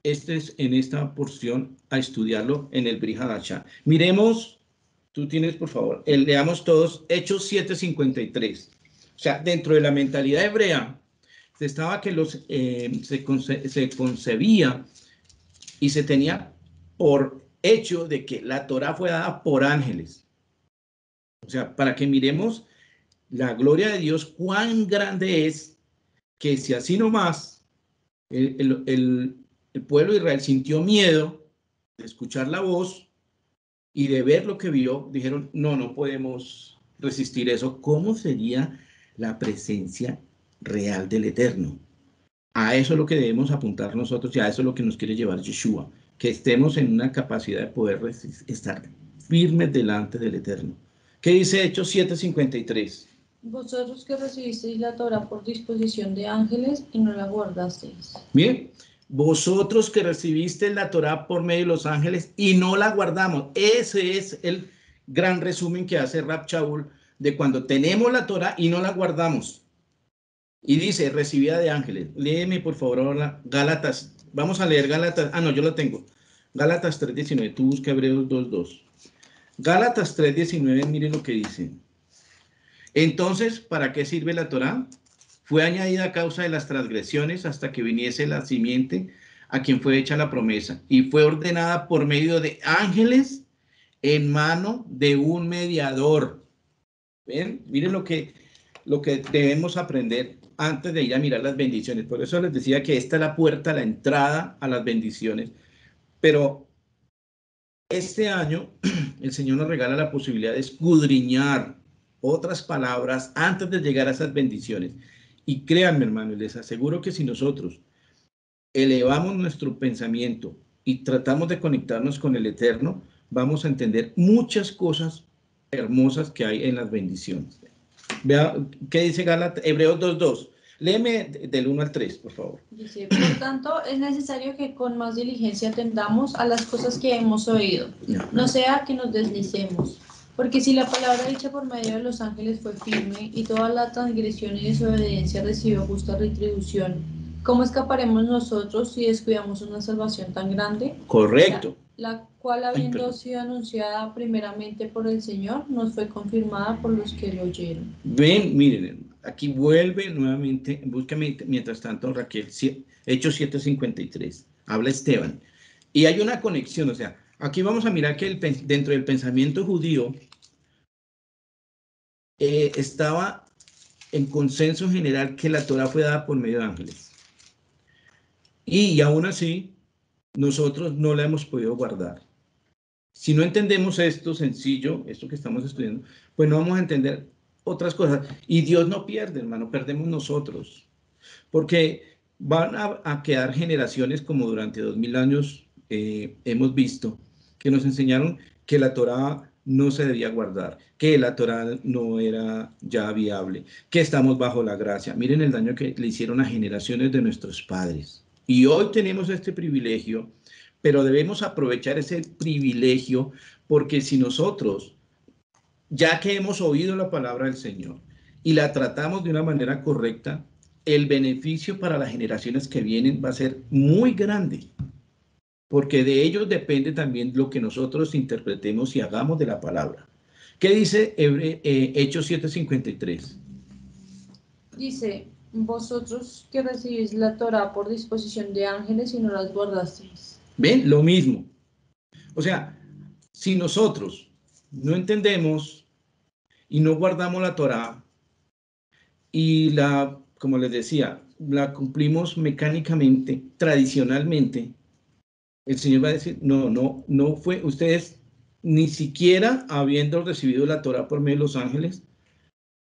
en esta porción a estudiarlo en el Brit Hadashah. Miremos, tú tienes por favor, leamos todos Hechos 7:53. O sea, dentro de la mentalidad hebrea, estaba que se concebía y se tenía por hecho de que la Torá fue dada por ángeles. O sea, para que miremos la gloria de Dios, cuán grande es, que si así nomás el pueblo de Israel sintió miedo de escuchar la voz y de ver lo que vio, dijeron, no podemos resistir eso. ¿Cómo sería la presencia real del Eterno? A eso es lo que debemos apuntar nosotros, y a eso es lo que nos quiere llevar Yeshua, que estemos en una capacidad de poder estar firmes delante del Eterno. ¿Qué dice Hechos 7:53? Vosotros que recibisteis la Torá por disposición de ángeles y no la guardasteis. Bien, vosotros que recibisteis la Torá por medio de los ángeles y no la guardamos. Ese es el gran resumen que hace Rab Shaul de cuando tenemos la Torá y no la guardamos. Y dice, recibida de ángeles. Léeme, por favor, ahora Gálatas. Vamos a leer Gálatas. No, yo lo tengo. Gálatas 3:19. Tú busca Hebreos 2:2. Gálatas 3:19, miren lo que dice. Entonces, ¿para qué sirve la Torá? Fue añadida a causa de las transgresiones hasta que viniese la simiente a quien fue hecha la promesa. Y fue ordenada por medio de ángeles en mano de un mediador. ¿Ven? Miren lo que debemos aprender antes de ir a mirar las bendiciones. Por eso les decía que esta es la puerta, la entrada a las bendiciones. Pero este año el Señor nos regala la posibilidad de escudriñar otras palabras antes de llegar a esas bendiciones. Y créanme, hermanos, les aseguro que si nosotros elevamos nuestro pensamiento y tratamos de conectarnos con el Eterno, vamos a entender muchas cosas hermosas que hay en las bendiciones. Vea qué dice Hebreos 2:2. Léeme del 1 al 3, por favor. Dice, por tanto, es necesario que con más diligencia atendamos a las cosas que hemos oído, no sea que nos deslicemos. Porque si la palabra dicha por medio de los ángeles fue firme y toda la transgresión y desobediencia recibió justa retribución, ¿cómo escaparemos nosotros si descuidamos una salvación tan grande? Correcto. la cual, Ay, habiendo perdón. sido anunciada primeramente por el Señor, nos fue confirmada por los que lo oyeron. Ven, miren, aquí vuelve nuevamente, búscame mientras tanto, Raquel, Hechos 7:53, habla Esteban. Y hay una conexión, o sea, aquí vamos a mirar que dentro del pensamiento judío estaba en consenso general que la Torá fue dada por medio de ángeles. Y aún así, nosotros no la hemos podido guardar. Si no entendemos esto sencillo, esto que estamos estudiando, pues no vamos a entender otras cosas. Y Dios no pierde, hermano, perdemos nosotros. Porque van a quedar generaciones como durante 2000 años hemos visto, que nos enseñaron que la Torá no se debía guardar, que la Torá no era ya viable, que estamos bajo la gracia. Miren el daño que le hicieron a generaciones de nuestros padres. Y hoy tenemos este privilegio, pero debemos aprovechar ese privilegio, porque si nosotros, ya que hemos oído la palabra del Señor y la tratamos de una manera correcta, el beneficio para las generaciones que vienen va a ser muy grande, porque de ellos depende también lo que nosotros interpretemos y hagamos de la palabra. ¿Qué dice Hechos 7:53? Dice, vosotros que recibís la Torá por disposición de ángeles y no las guardasteis. ¿Ven? Lo mismo. O sea, si nosotros no entendemos y no guardamos la Torá y como les decía, la cumplimos mecánicamente, tradicionalmente, el Señor va a decir, no fue, ustedes ni siquiera habiendo recibido la Torá por medio de los ángeles,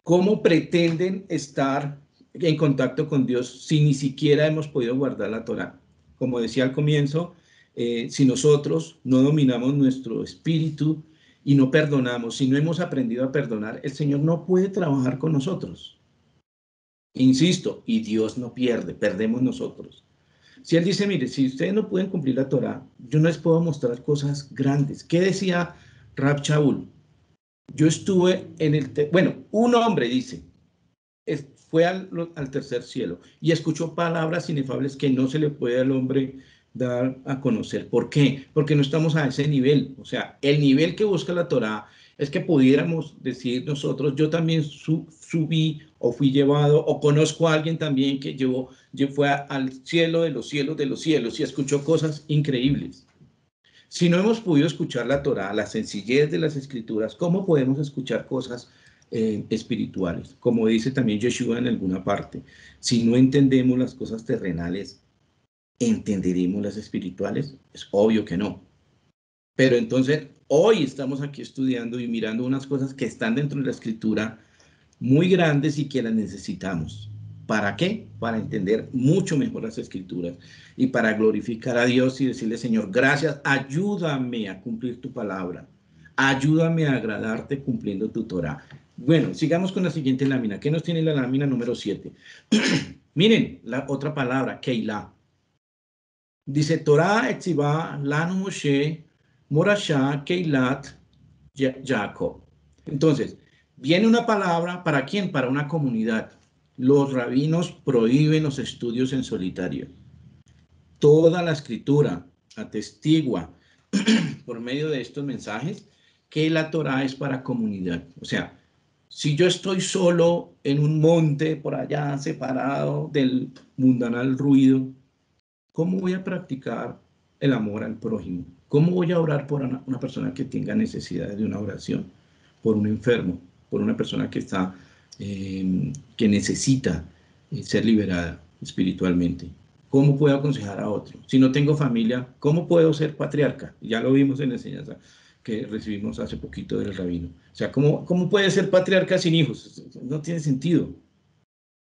¿cómo pretenden estar en contacto con Dios si ni siquiera hemos podido guardar la Torá? Como decía al comienzo, si nosotros no dominamos nuestro espíritu y no perdonamos, si no hemos aprendido a perdonar, el Señor no puede trabajar con nosotros. Insisto, y Dios no pierde, perdemos nosotros. Si Él dice, mire, si ustedes no pueden cumplir la Torá, yo no les puedo mostrar cosas grandes. ¿Qué decía Rab Shaul? Yo estuve en un hombre dice, fue al tercer cielo y escuchó palabras inefables que no se le puede al hombre dar a conocer. ¿Por qué? Porque no estamos a ese nivel. O sea, el nivel que busca la Torá es que pudiéramos decir nosotros, yo también subí o fui llevado, o conozco a alguien también que fue al cielo de los cielos de los cielos y escuchó cosas increíbles. Si no hemos podido escuchar la Torá, la sencillez de las escrituras, ¿cómo podemos escuchar cosas espirituales? Como dice también Yeshua en alguna parte, si no entendemos las cosas terrenales, ¿entenderemos las espirituales? Es obvio que no. Pero entonces, hoy estamos aquí estudiando y mirando unas cosas que están dentro de la escritura muy grandes y que las necesitamos. ¿Para qué? Para entender mucho mejor las escrituras y para glorificar a Dios y decirle, Señor, gracias, ayúdame a cumplir tu palabra, ayúdame a agradarte cumpliendo tu Torá. Bueno, sigamos con la siguiente lámina. ¿Qué nos tiene la lámina número 7? Miren, la otra palabra, Keilah. Dice, Torá etzivá lanu Moshe morashá Keilat Jacob. Entonces, viene una palabra, ¿para quién? Para una comunidad. Los rabinos prohíben los estudios en solitario. Toda la escritura atestigua por medio de estos mensajes que la Torá es para comunidad. O sea, si yo estoy solo en un monte por allá, separado del mundanal ruido, ¿cómo voy a practicar el amor al prójimo? ¿Cómo voy a orar por una persona que tenga necesidad de una oración? Por un enfermo, por una persona que está, que necesita ser liberada espiritualmente. ¿Cómo puedo aconsejar a otro? Si no tengo familia, ¿cómo puedo ser patriarca? Ya lo vimos en la enseñanza que recibimos hace poquito del rabino. O sea, ¿cómo puedes ser patriarca sin hijos? No tiene sentido.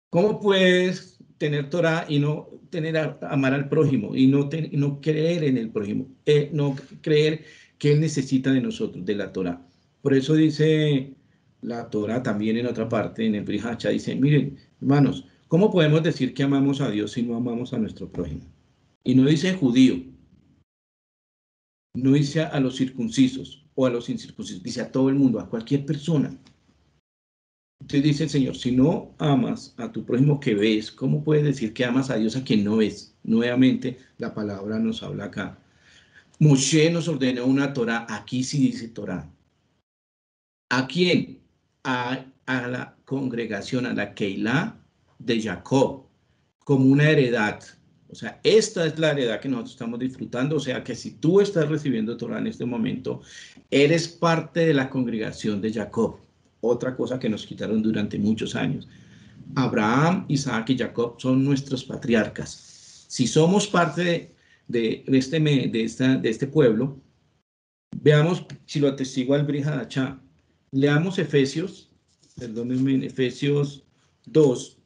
¿Cómo puedes tener Torah y no amar al prójimo y no creer en el prójimo? No creer que él necesita de nosotros, de la Torah. Por eso dice la Torah también en otra parte, en el Brit Hachá, dice, miren, hermanos, ¿cómo podemos decir que amamos a Dios si no amamos a nuestro prójimo? Y no dice judío, no dice a los circuncisos o a los incircuncisos, dice a todo el mundo, a cualquier persona. Entonces dice el Señor, si no amas a tu prójimo que ves, ¿cómo puedes decir que amas a Dios a quien no ves? Nuevamente, la palabra nos habla acá. Moshe nos ordenó una Torá, aquí sí dice Torá. ¿A quién? A la congregación, a la Keilah de Jacob, como una heredad. O sea, esta es la heredad que nosotros estamos disfrutando. O sea, que si tú estás recibiendo Torá en este momento, eres parte de la congregación de Jacob. Otra cosa que nos quitaron durante muchos años. Abraham, Isaac y Jacob son nuestros patriarcas. Si somos parte de este pueblo, veamos si lo atestigua el Brit Hadashah. Leamos Efesios 2,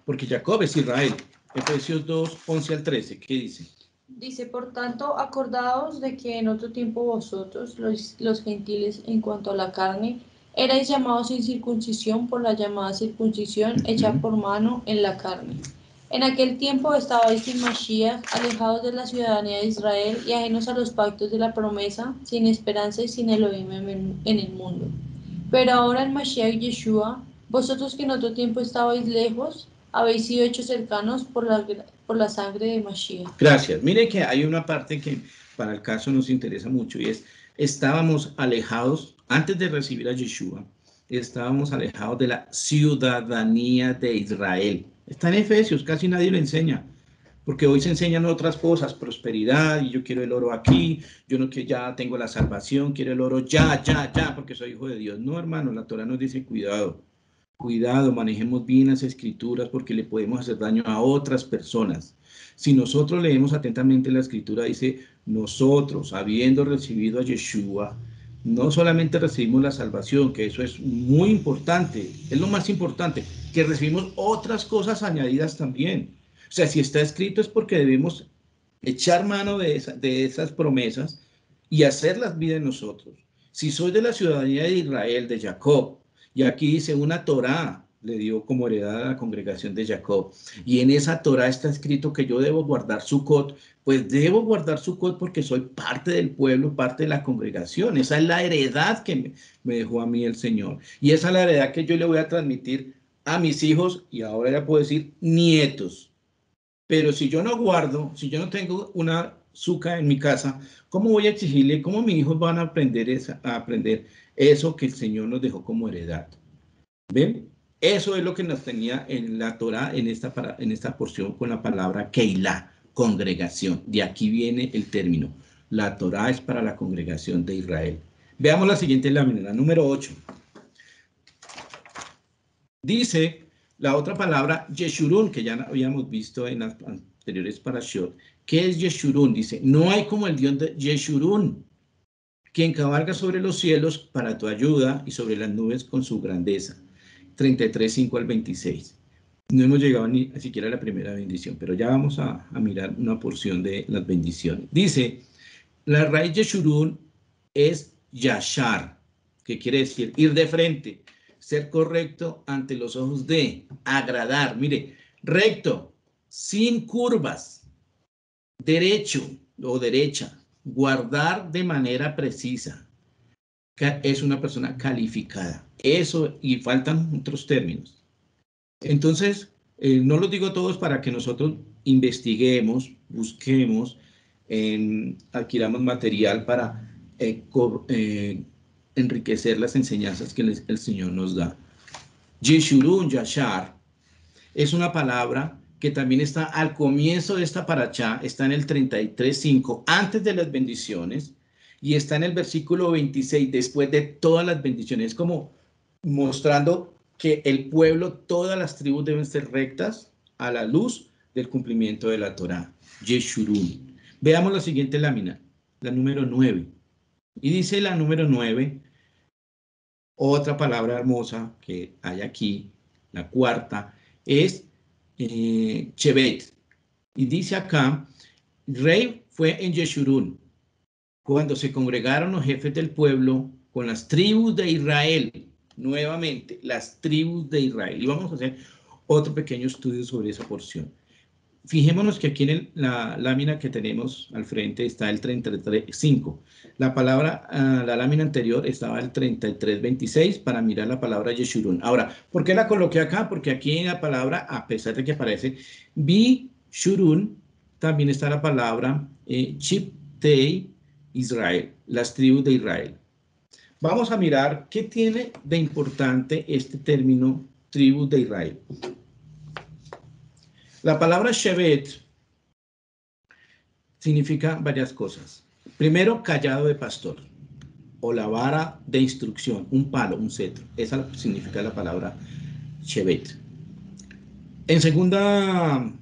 porque Jacob es Israel. Efesios 2, 11 al 13, ¿qué dice? Dice, por tanto, acordaos de que en otro tiempo vosotros, los gentiles, en cuanto a la carne, erais llamados sin circuncisión por la llamada circuncisión hecha por mano en la carne. En aquel tiempo estabais sin Mashiach, alejados de la ciudadanía de Israel y ajenos a los pactos de la promesa, sin esperanza y sin Elohim en el mundo. Pero ahora en Mashiach Yeshua, vosotros que en otro tiempo estabais lejos, habéis sido hechos cercanos por la sangre de Mashiach. Gracias. Mire que hay una parte que para el caso nos interesa mucho y es, estábamos alejados, antes de recibir a Yeshua, estábamos alejados de la ciudadanía de Israel. Está en Efesios, casi nadie lo enseña, porque hoy se enseñan otras cosas, prosperidad, y yo quiero el oro aquí, yo no que ya tengo la salvación, quiero el oro ya, porque soy hijo de Dios. No, hermano, la Torah nos dice cuidado, manejemos bien las escrituras porque le podemos hacer daño a otras personas. Si nosotros leemos atentamente la escritura, dice, nosotros, habiendo recibido a Yeshua, no solamente recibimos la salvación, que eso es muy importante, es lo más importante, que recibimos otras cosas añadidas también. O sea, si está escrito es porque debemos echar mano de esas promesas y hacerlas vida en nosotros. Si soy de la ciudadanía de Israel, de Jacob, y aquí dice una Torá, le dio como heredad a la congregación de Jacob, y en esa Torá está escrito que yo debo guardar Sukkot, pues debo guardar Sukkot porque soy parte del pueblo, parte de la congregación. Esa es la heredad que me dejó a mí el Señor, y esa es la heredad que yo le voy a transmitir a mis hijos, y ahora ya puedo decir nietos. Pero si yo no guardo, si yo no tengo una Sukkah en mi casa, ¿cómo voy a exigirle, cómo mis hijos van a aprender eso que el Señor nos dejó como heredad? ¿Ven? Eso es lo que nos tenía en la Torá, en esta porción con la palabra Keilah, congregación. De aquí viene el término. La Torá es para la congregación de Israel. Veamos la siguiente lámina, la número 8. Dice la otra palabra, Yeshurun, que ya habíamos visto en las anteriores parashot. ¿Qué es Yeshurun? Dice, no hay como el Dios de Yeshurun, quien cabalga sobre los cielos para tu ayuda y sobre las nubes con su grandeza. 33, 5 al 26. No hemos llegado ni siquiera a la primera bendición, pero ya vamos a mirar una porción de las bendiciones. Dice, la raíz Yeshurun es Yashar, que quiere decir ir de frente, ser correcto ante los ojos de, agradar, mire, recto, sin curvas, derecho o derecha, guardar de manera precisa. Es una persona calificada. Eso, y faltan otros términos. Entonces, no los digo todos para que nosotros investiguemos, busquemos, adquiramos material para enriquecer las enseñanzas que el Señor nos da. Yeshurun, Yashar, es una palabra que también está al comienzo de esta parashá, está en el 33:5, antes de las bendiciones, y está en el versículo 26, después de todas las bendiciones, como mostrando que el pueblo, todas las tribus deben ser rectas a la luz del cumplimiento de la Torá. Yeshurun. Veamos la siguiente lámina, la número 9. Y dice la número 9, otra palabra hermosa que hay aquí, la cuarta, es Shevet. Y dice acá, rey fue en Yeshurun, cuando se congregaron los jefes del pueblo con las tribus de Israel, nuevamente, las tribus de Israel. Y vamos a hacer otro pequeño estudio sobre esa porción. Fijémonos que aquí en la lámina que tenemos al frente está el 33:5. La palabra, la lámina anterior estaba el 33:26 para mirar la palabra Yeshurun. Ahora, ¿por qué la coloqué acá? Porque aquí en la palabra, a pesar de que aparece Bishurun, también está la palabra Sebtei Israel, las tribus de Israel. Vamos a mirar qué tiene de importante este término tribus de Israel. La palabra Shevet significa varias cosas. Primero, callado de pastor, o la vara de instrucción, un palo, un cetro. Esa significa la palabra Shevet. En segunda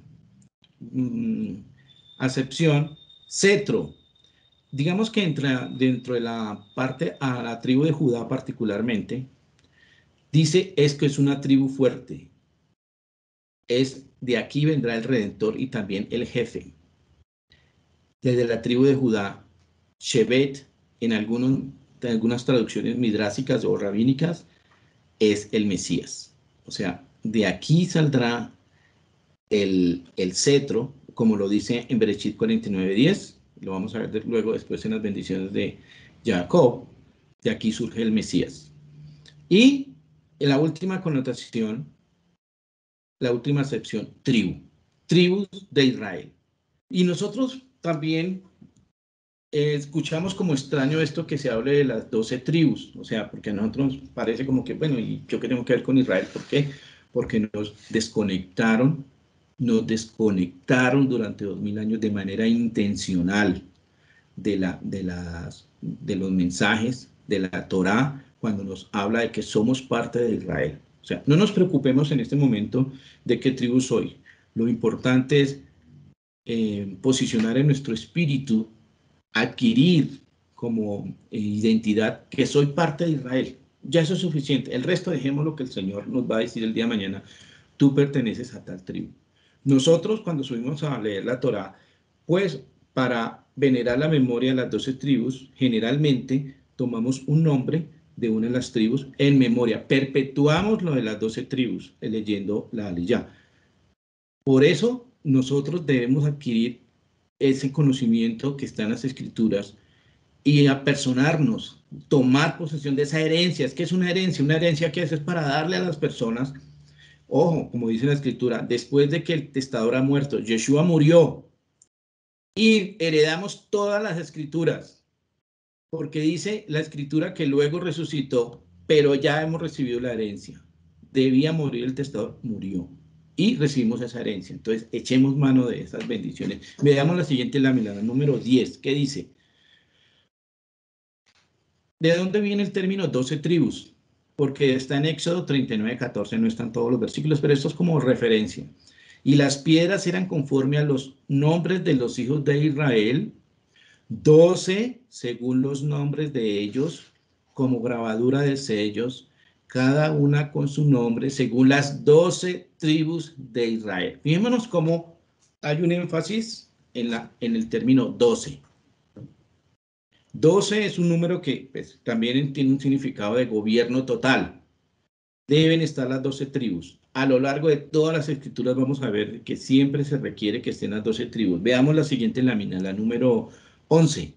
acepción, cetro. Digamos que entra dentro de la parte a la tribu de Judá particularmente, dice es que es una tribu fuerte. Es de aquí vendrá el Redentor y también el jefe. Desde la tribu de Judá, Shevet, en algunas traducciones midrásicas o rabínicas, es el Mesías. O sea, de aquí saldrá el cetro, como lo dice en Bereshit 49:10. Lo vamos a ver luego después en las bendiciones de Jacob. De aquí surge el Mesías. Y en la última connotación, la última acepción, tribu. Tribus de Israel. Y nosotros también escuchamos como extraño esto que se hable de las 12 tribus. O sea, porque a nosotros parece como que, bueno, ¿y yo qué tengo que ver con Israel? ¿Por qué? Porque nos desconectaron durante 2000 años de manera intencional de los mensajes de la Torá cuando nos habla de que somos parte de Israel. O sea, no nos preocupemos en este momento de qué tribu soy. Lo importante es posicionar en nuestro espíritu, adquirir como identidad que soy parte de Israel. Ya eso es suficiente. El resto dejemos lo que el Señor nos va a decir el día de mañana. Tú perteneces a tal tribu. Nosotros cuando subimos a leer la Torá, pues para venerar la memoria de las 12 tribus, generalmente tomamos un nombre de una de las tribus en memoria. Perpetuamos lo de las 12 tribus leyendo la Aliyá. Por eso nosotros debemos adquirir ese conocimiento que está en las Escrituras y apersonarnos, tomar posesión de esa herencia. Es que es una herencia que es para darle a las personas. Ojo, como dice la Escritura, después de que el testador ha muerto, Yeshua murió y heredamos todas las Escrituras, porque dice la Escritura que luego resucitó, pero ya hemos recibido la herencia. Debía morir el testador, murió y recibimos esa herencia. Entonces, echemos mano de esas bendiciones. Veamos la siguiente lámina, la número 10. ¿Qué dice? ¿De dónde viene el término 12 tribus? Porque está en Éxodo 39:14, no están todos los versículos, pero esto es como referencia. Y las piedras eran conforme a los nombres de los hijos de Israel, 12 según los nombres de ellos, como grabadura de sellos, cada una con su nombre, según las 12 tribus de Israel. Fijémonos cómo hay un énfasis en el término 12. 12 es un número que pues, también tiene un significado de gobierno total. Deben estar las 12 tribus. A lo largo de todas las Escrituras vamos a ver que siempre se requiere que estén las 12 tribus. Veamos la siguiente lámina, la número 11.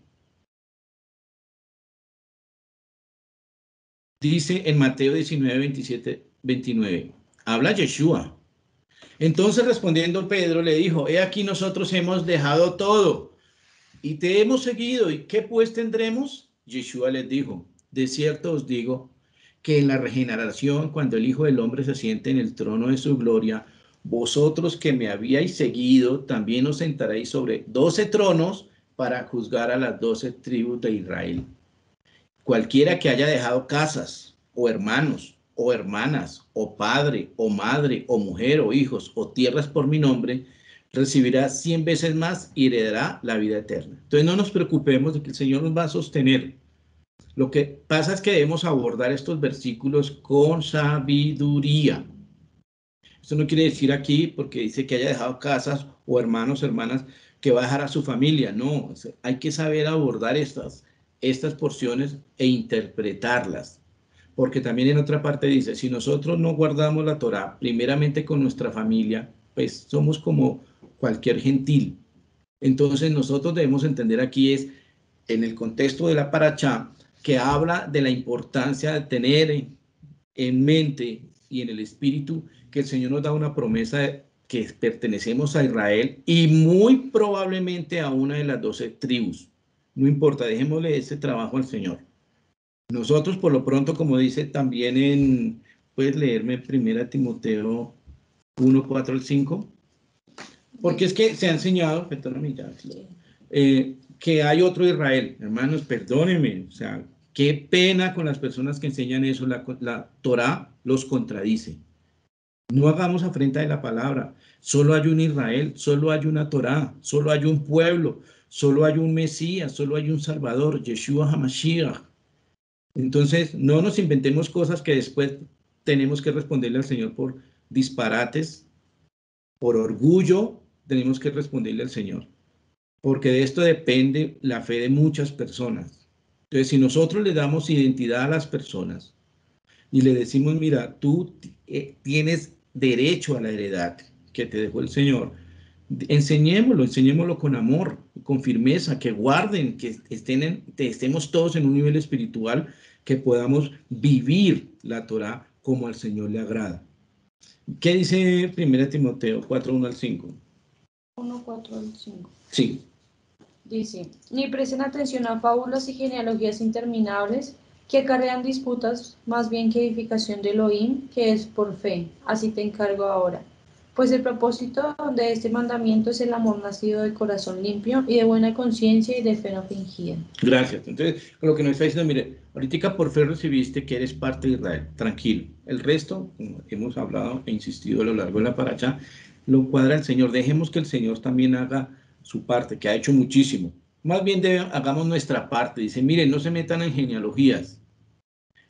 Dice en Mateo 19:27-29, habla Yeshua. Entonces respondiendo Pedro le dijo, he aquí nosotros hemos dejado todo y te hemos seguido. ¿Y qué pues tendremos? Yeshua les dijo, de cierto os digo que en la regeneración, cuando el Hijo del Hombre se siente en el trono de su gloria, vosotros que me habíais seguido, también os sentaréis sobre 12 tronos para juzgar a las 12 tribus de Israel. Cualquiera que haya dejado casas, o hermanos, o hermanas, o padre, o madre, o mujer, o hijos, o tierras por mi nombre, recibirá 100 veces más y heredará la vida eterna. Entonces no nos preocupemos de que el Señor nos va a sostener. Lo que pasa es que debemos abordar estos versículos con sabiduría. Esto no quiere decir aquí, porque dice que haya dejado casas o hermanos, hermanas, que va a dejar a su familia. No, hay que saber abordar estas porciones e interpretarlas. Porque también en otra parte dice, si nosotros no guardamos la Torá, primeramente con nuestra familia, pues somos como cualquier gentil. Entonces nosotros debemos entender aquí es, en el contexto de la Parashá, que habla de la importancia de tener en mente y en el espíritu que el Señor nos da una promesa de que pertenecemos a Israel y muy probablemente a una de las 12 tribus. No importa, dejémosle ese trabajo al Señor. Nosotros, por lo pronto, como dice también puedes leerme 1 Timoteo 1, 4 al 5, porque es que se ha enseñado, perdóname ya, que hay otro Israel. Hermanos, perdónenme, o sea, qué pena con las personas que enseñan eso. La Torá los contradice. No hagamos afrenta de la palabra. Solo hay un Israel, solo hay una Torá, solo hay un pueblo, solo hay un Mesías, solo hay un Salvador, Yeshua HaMashiach. Entonces, no nos inventemos cosas que después tenemos que responderle al Señor por disparates, por orgullo, tenemos que responderle al Señor. Porque de esto depende la fe de muchas personas. Entonces, si nosotros le damos identidad a las personas y le decimos, mira, tú tienes derecho a la heredad que te dejó el Señor, enseñémoslo con amor, con firmeza, que guarden, que estemos todos en un nivel espiritual, que podamos vivir la Torá como al Señor le agrada. ¿Qué dice 1 Timoteo 4, 1 al 5? 1, 4 al 5. Sí. Dice, ni presten atención a fábulas y genealogías interminables que acarrean disputas, más bien que edificación de Elohim, que es por fe. Así te encargo ahora. Pues el propósito de este mandamiento es el amor nacido de corazón limpio y de buena conciencia y de fe no fingida. Gracias. Entonces, lo que nos está diciendo, mire, ahorita por fe recibiste que eres parte de Israel. Tranquilo. El resto, como hemos hablado e insistido a lo largo de la paracha, lo cuadra el Señor. Dejemos que el Señor también haga su parte, que ha hecho muchísimo. Más bien hagamos nuestra parte. Dice, miren, no se metan en genealogías,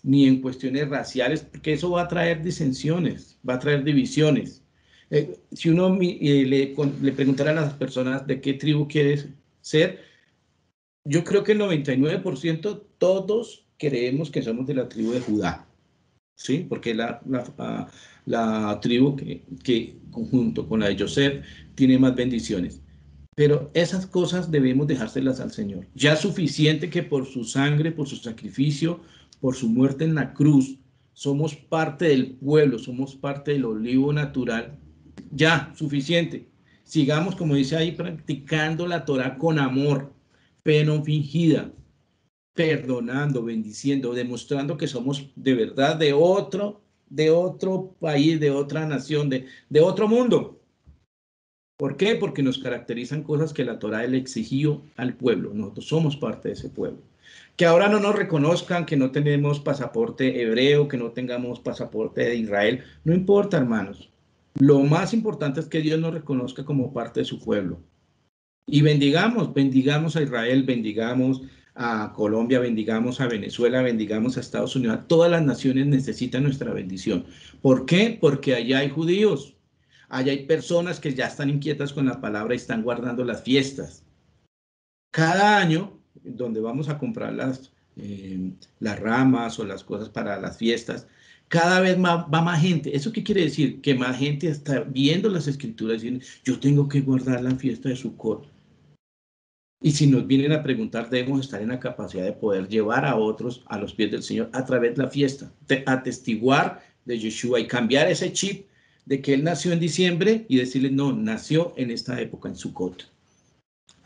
ni en cuestiones raciales, porque eso va a traer disensiones, va a traer divisiones. Si uno le preguntara a las personas de qué tribu quieres ser, yo creo que el 99% todos creemos que somos de la tribu de Judá, ¿sí? Porque la tribu que junto con la de Joseph tiene más bendiciones. Pero esas cosas debemos dejárselas al Señor. Ya es suficiente que por su sangre, por su sacrificio, por su muerte en la cruz, somos parte del pueblo, somos parte del olivo natural. Ya, suficiente. Sigamos, como dice ahí, practicando la Torá con amor, fe no fingida, perdonando, bendiciendo, demostrando que somos de verdad de otro país, de otra nación, de otro mundo. ¿Por qué? Porque nos caracterizan cosas que la Torá le exigió al pueblo. Nosotros somos parte de ese pueblo. Que ahora no nos reconozcan, que no tenemos pasaporte hebreo, que no tengamos pasaporte de Israel, no importa, hermanos. Lo más importante es que Dios nos reconozca como parte de su pueblo. Y bendigamos a Israel, bendigamos a Colombia, bendigamos a Venezuela, bendigamos a Estados Unidos. A todas las naciones necesitan nuestra bendición. ¿Por qué? Porque allá hay judíos. Allá hay personas que ya están inquietas con la palabra y están guardando las fiestas. Cada año, donde vamos a comprar las ramas o las cosas para las fiestas, cada vez va más gente. ¿Eso qué quiere decir? Que más gente está viendo las escrituras y diciendo, yo tengo que guardar la fiesta de Sukkot. Y si nos vienen a preguntar, debemos estar en la capacidad de poder llevar a otros a los pies del Señor a través de la fiesta, atestiguar de Yeshua y cambiar ese chip de que Él nació en diciembre y decirle, no, nació en esta época, en Sukkot.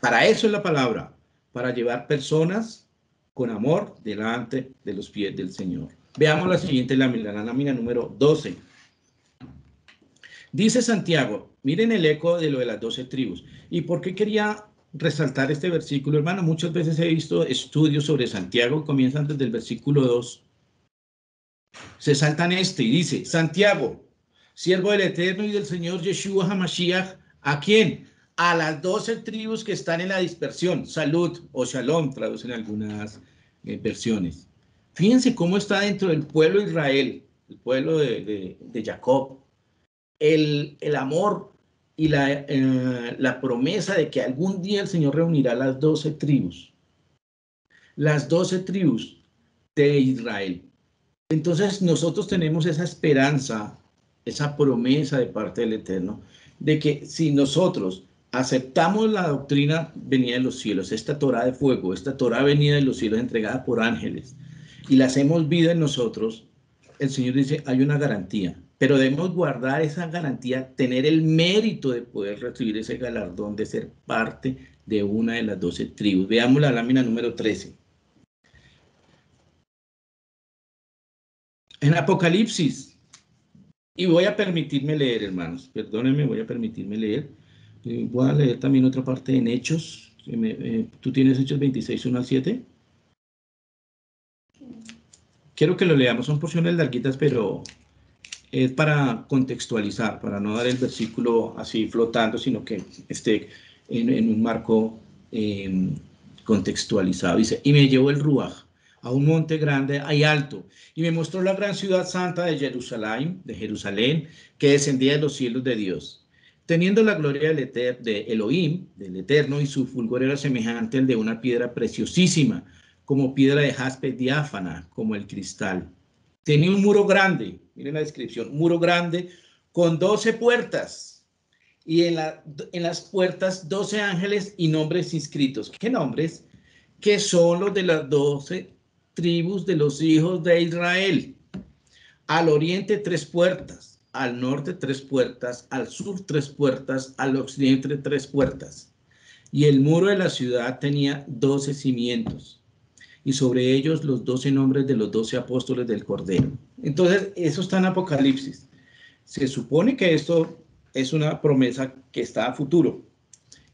Para eso es la palabra, para llevar personas con amor delante de los pies del Señor. Veamos la siguiente lámina, la lámina número 12. Dice Santiago, miren el eco de lo de las 12 tribus. ¿Y por qué quería resaltar este versículo, hermano? Muchas veces he visto estudios sobre Santiago, comienzan desde el versículo 2. Se saltan y dice, Santiago, siervo del Eterno y del Señor Yeshua HaMashiach, ¿a quién? A las 12 tribus que están en la dispersión. Salud o shalom, traducen algunas versiones. Fíjense cómo está dentro del pueblo de Israel, el pueblo de Jacob, el amor y la promesa de que algún día el Señor reunirá las 12 tribus. Las 12 tribus de Israel. Entonces nosotros tenemos esa esperanza, esa promesa de parte del Eterno, de que si nosotros aceptamos la doctrina venida de los cielos, esta Torá de fuego, esta Torá venida de los cielos entregada por ángeles, y la hacemos vida en nosotros, el Señor dice, hay una garantía, pero debemos guardar esa garantía, tener el mérito de poder recibir ese galardón de ser parte de una de las 12 tribus. Veamos la lámina número 13. En Apocalipsis, y voy a permitirme leer, hermanos, perdónenme, voy a permitirme leer. Voy a leer también otra parte en Hechos. ¿Tú tienes Hechos 26, 1 al 7? Quiero que lo leamos, son porciones larguitas, pero es para contextualizar, para no dar el versículo así flotando, sino que esté en un marco contextualizado. Dice, y me llevó el Ruaj a un monte grande y alto, y me mostró la gran ciudad santa de Jerusalén, que descendía de los cielos de Dios, teniendo la gloria de Elohim, del Eterno, y su fulgor era semejante al de una piedra preciosísima, como piedra de jaspe diáfana, como el cristal. Tenía un muro grande, miren la descripción, muro grande con 12 puertas, y en las puertas 12 ángeles y nombres inscritos. ¿Qué nombres? Que son los de las 12 tribus de los hijos de Israel. Al oriente 3 puertas, al norte 3 puertas, al sur 3 puertas, al occidente 3 puertas. Y el muro de la ciudad tenía 12 cimientos, y sobre ellos los 12 nombres de los 12 apóstoles del Cordero. Entonces, eso está en Apocalipsis. Se supone que esto es una promesa que está a futuro.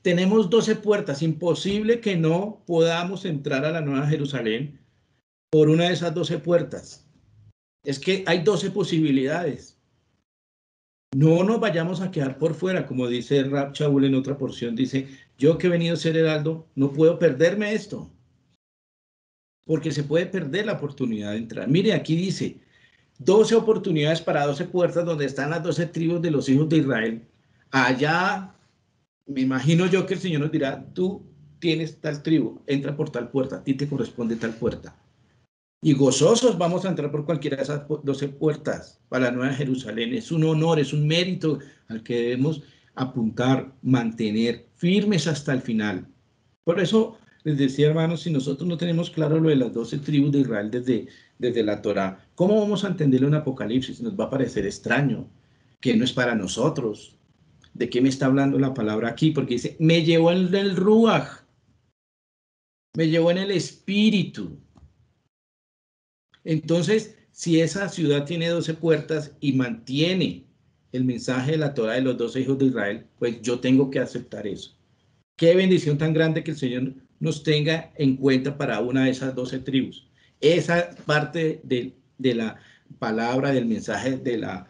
Tenemos 12 puertas, imposible que no podamos entrar a la Nueva Jerusalén por una de esas 12 puertas. Es que hay 12 posibilidades. No nos vayamos a quedar por fuera, como dice Rab Shaul en otra porción, dice, yo que he venido a ser heraldo, no puedo perderme esto, porque se puede perder la oportunidad de entrar. Mire, aquí dice, 12 oportunidades para 12 puertas donde están las 12 tribus de los hijos de Israel. Allá, me imagino yo que el Señor nos dirá, tú tienes tal tribu, entra por tal puerta, a ti te corresponde tal puerta. Y gozosos vamos a entrar por cualquiera de esas 12 puertas para la Nueva Jerusalén. Es un honor, es un mérito al que debemos apuntar, mantener firmes hasta el final. Por eso les decía, hermanos, si nosotros no tenemos claro lo de las 12 tribus de Israel desde la Torá, ¿cómo vamos a entenderlo en Apocalipsis? Nos va a parecer extraño, que no es para nosotros. ¿De qué me está hablando la palabra aquí? Porque dice, me llevó en el Ruaj, me llevó en el Espíritu. Entonces, si esa ciudad tiene 12 puertas y mantiene el mensaje de la Torá de los 12 hijos de Israel, pues yo tengo que aceptar eso. Qué bendición tan grande que el Señor nos tenga en cuenta para una de esas 12 tribus. Esa parte de la palabra, del mensaje de la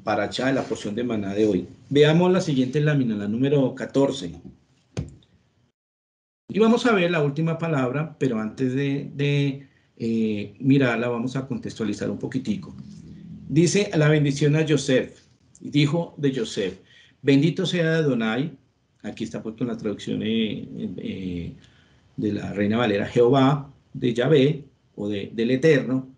parachá, de la porción de maná de hoy. Veamos la siguiente lámina, la número 14. Y vamos a ver la última palabra, pero antes de mirarla, vamos a contextualizar un poquitico. Dice la bendición a Yosef, dijo de Yosef, bendito sea Adonai, aquí está puesto en la traducción de la Reina Valera, Jehová, de Yahvé, o del Eterno,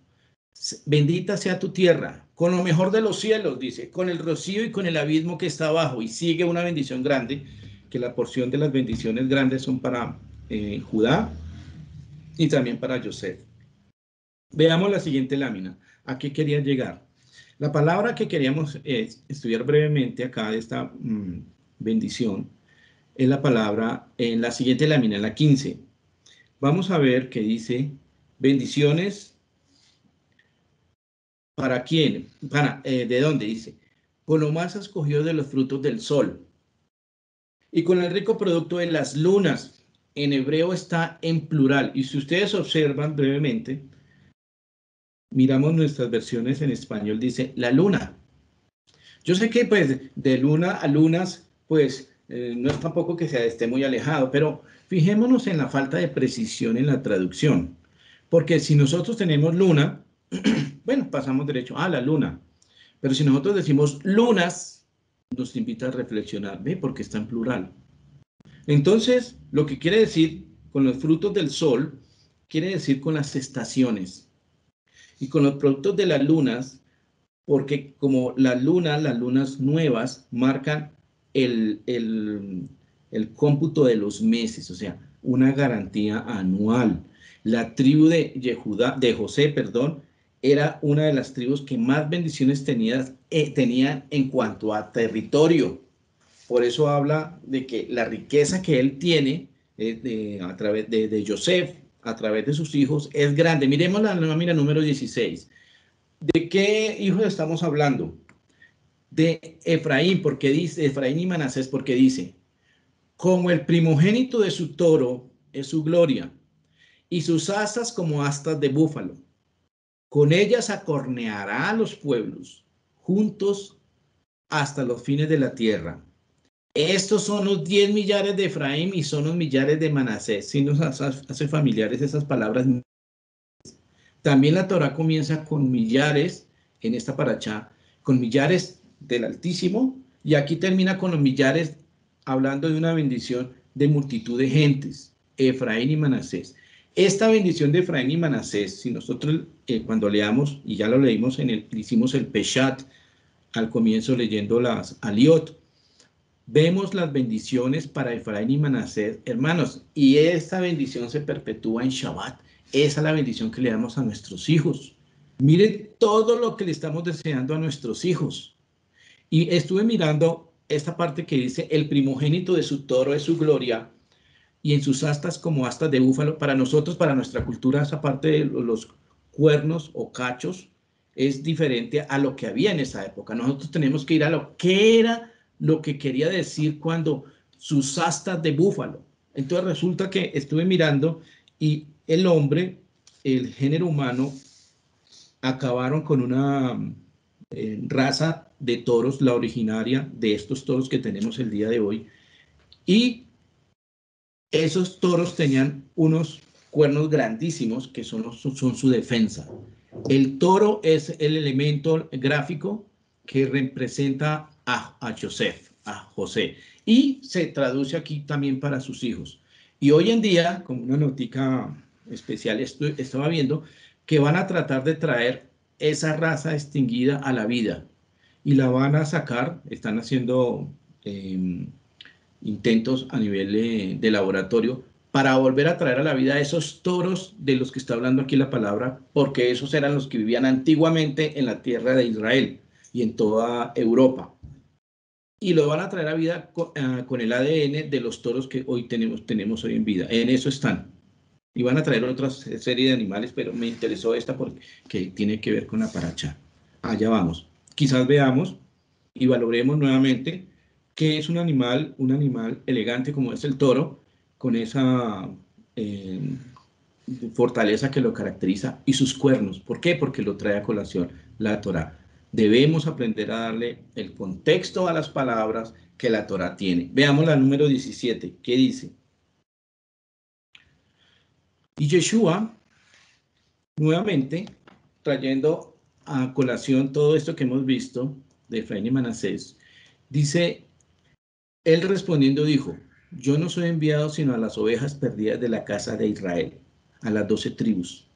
bendita sea tu tierra, con lo mejor de los cielos, dice, con el rocío y con el abismo que está abajo, y sigue una bendición grande, que la porción de las bendiciones grandes son para Judá y también para Yosef. Veamos la siguiente lámina. ¿A qué quería llegar? La palabra que queríamos estudiar brevemente acá de esta bendición es la palabra en la siguiente lámina, en la 15. Vamos a ver que dice bendiciones. ¿Para quién? ¿De dónde? Dice, con lo más escogido de los frutos del sol y con el rico producto de las lunas. En hebreo está en plural. Y si ustedes observan brevemente, miramos nuestras versiones en español, dice la luna. Yo sé que pues de luna a lunas, pues no es tampoco que esté muy alejado, pero fijémonos en la falta de precisión en la traducción. Porque si nosotros tenemos luna, bueno, pasamos derecho a la luna. Pero si nosotros decimos lunas, nos invita a reflexionar, ¿ve? Porque está en plural. Entonces, lo que quiere decir con los frutos del sol, quiere decir con las estaciones. Y con los productos de las lunas, porque como las lunas nuevas marcan el cómputo de los meses, o sea, una garantía anual. La tribu de José, era una de las tribus que más bendiciones tenían en cuanto a territorio. Por eso habla de que la riqueza que él tiene a través de Joseph, a través de sus hijos, es grande. Miremos la nómina número 16. ¿De qué hijos estamos hablando? De Efraín, porque dice, Efraín y Manasés, porque dice, como el primogénito de su toro es su gloria, y sus astas como astas de búfalo. Con ellas acorneará a los pueblos, juntos hasta los fines de la tierra. Estos son los 10 millares de Efraín y son los millares de Manasés. Si nos hace familiares esas palabras. También la Torá comienza con millares, en esta parachá, con millares del Altísimo, y aquí termina con los millares, hablando de una bendición de multitud de gentes, Efraín y Manasés. Esta bendición de Efraín y Manasés, si nosotros cuando leamos, y ya lo leímos, hicimos el Peshat al comienzo leyendo las Aliot, vemos las bendiciones para Efraín y Manasés, hermanos, y esta bendición se perpetúa en Shabbat. Esa es la bendición que le damos a nuestros hijos. Miren todo lo que le estamos deseando a nuestros hijos. Y estuve mirando esta parte que dice, el primogénito de su toro es su gloria, y en sus astas como astas de búfalo. Para nosotros, para nuestra cultura, esa parte de los cuernos o cachos es diferente a lo que había en esa época. Nosotros tenemos que ir a lo que era lo que quería decir cuando sus astas de búfalo. Entonces resulta que estuve mirando y el hombre, el género humano, acabaron con una raza de toros, la originaria de estos toros que tenemos el día de hoy, y esos toros tenían unos cuernos grandísimos que son su defensa. El toro es el elemento gráfico que representa a Joseph, a José, y se traduce aquí también para sus hijos. Y hoy en día, como una notica especial, estaba viendo que van a tratar de traer esa raza extinguida a la vida y la van a sacar, están haciendo intentos a nivel de laboratorio para volver a traer a la vida esos toros de los que está hablando aquí la palabra, porque esos eran los que vivían antiguamente en la tierra de Israel y en toda Europa. Y lo van a traer a vida con el ADN de los toros que hoy tenemos hoy en vida. En eso están. Y van a traer otra serie de animales, pero me interesó esta porque tiene que ver con la paracha. Allá vamos. Quizás veamos y valoremos nuevamente que es un animal elegante como es el toro, con esa fortaleza que lo caracteriza, y sus cuernos. ¿Por qué? Porque lo trae a colación la Torá. Debemos aprender a darle el contexto a las palabras que la Torá tiene. Veamos la número 17. ¿Qué dice? Y Yeshua, nuevamente, trayendo a colación todo esto que hemos visto de Efraín y Manasés, dice, él respondiendo dijo, yo no soy enviado sino a las ovejas perdidas de la casa de Israel, a las 12 tribus.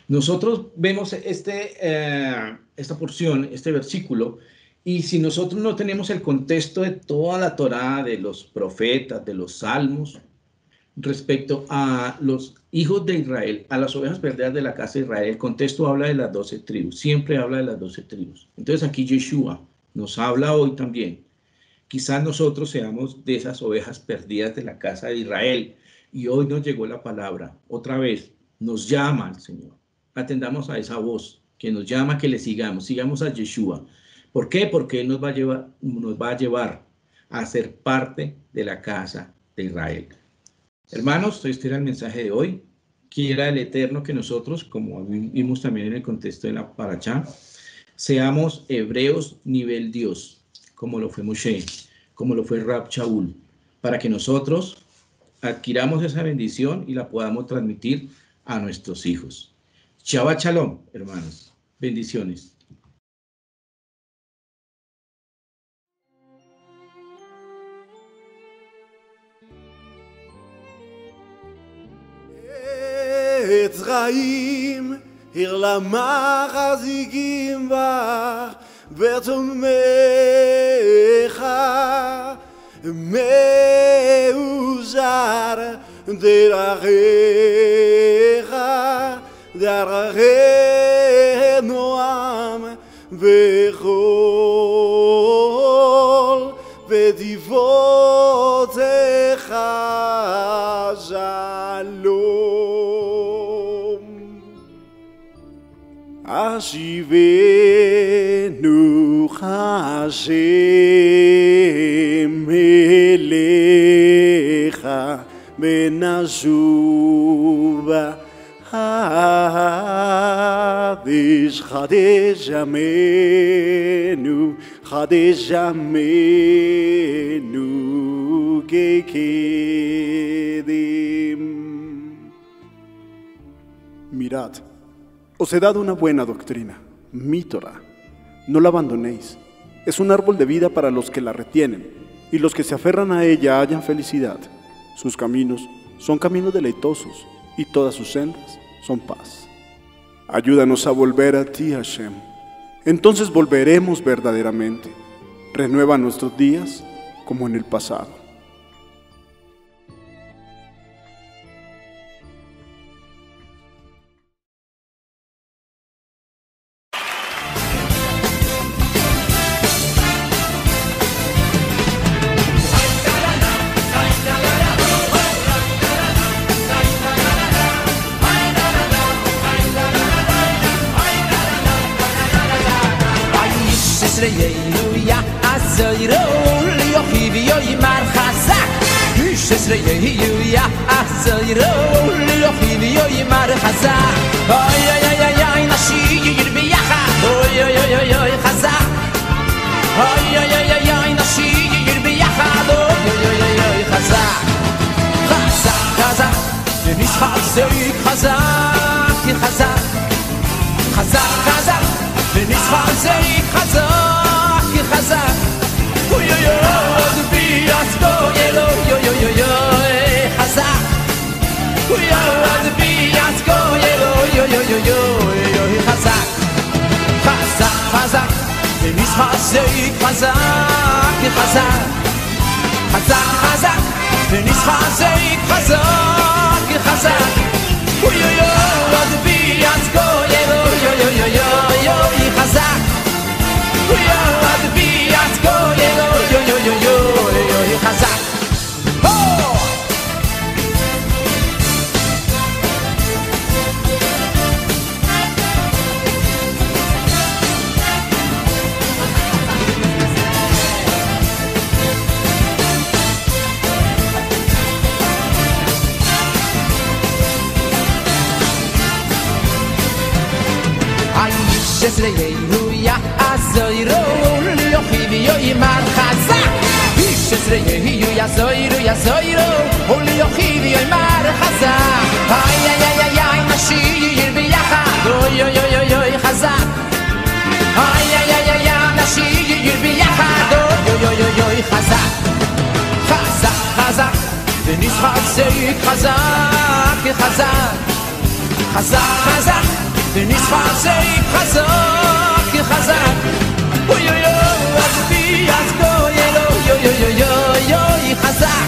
Nosotros vemos esta porción, este versículo, y si nosotros no tenemos el contexto de toda la Torá, de los profetas, de los salmos, respecto a los hijos de Israel, a las ovejas perdidas de la casa de Israel, el contexto habla de las 12 tribus, siempre habla de las 12 tribus. Entonces aquí Yeshua nos habla hoy también. Quizás nosotros seamos de esas ovejas perdidas de la casa de Israel, y hoy nos llegó la palabra, otra vez, nos llama el Señor. Atendamos a esa voz que nos llama, que le sigamos a Yeshua. ¿Por qué? Porque Él nos va a llevar a ser parte de la casa de Israel. Hermanos, este era el mensaje de hoy. Quiera el Eterno que nosotros, como vimos también en el contexto de la Parachá, seamos hebreos nivel Dios, como lo fue Moshe, como lo fue Rab Shaul, para que nosotros adquiramos esa bendición y la podamos transmitir a nuestros hijos. Shabbat Shalom, hermanos. Bendiciones. עץ חיים, עיר למחזיקים בך, ותומך מאוזר דרכיך, דרכיך אבותיך שלום. השיבנו השם אליך ונשובה חדש ימינו כקדם. Mirad, os he dado una buena doctrina, mi Torah. No la abandonéis. Es un árbol de vida para los que la retienen, y los que se aferran a ella hallan felicidad. Sus caminos son caminos deleitosos, y todas sus sendas son paz. Ayúdanos a volver a ti, Hashem. Entonces volveremos verdaderamente. Renueva nuestros días como en el pasado. yo, yo, yo, yo, y חזק.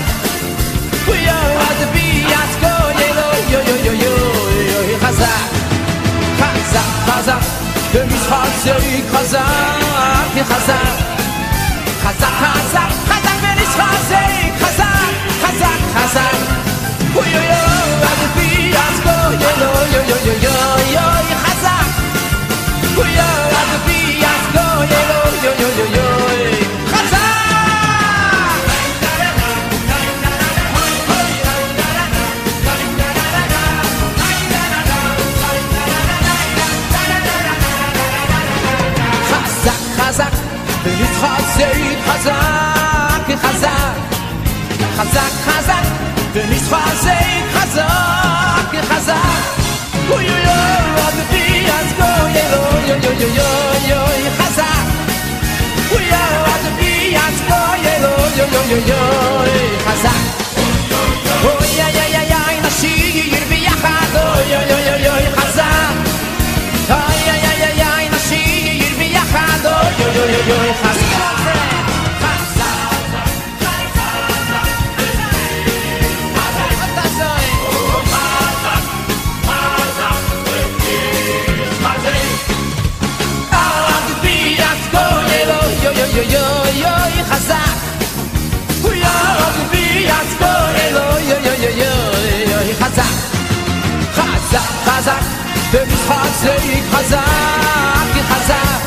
חזק חזק חזק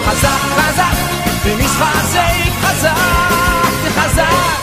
חזק חזק וניס חזק חזק חזק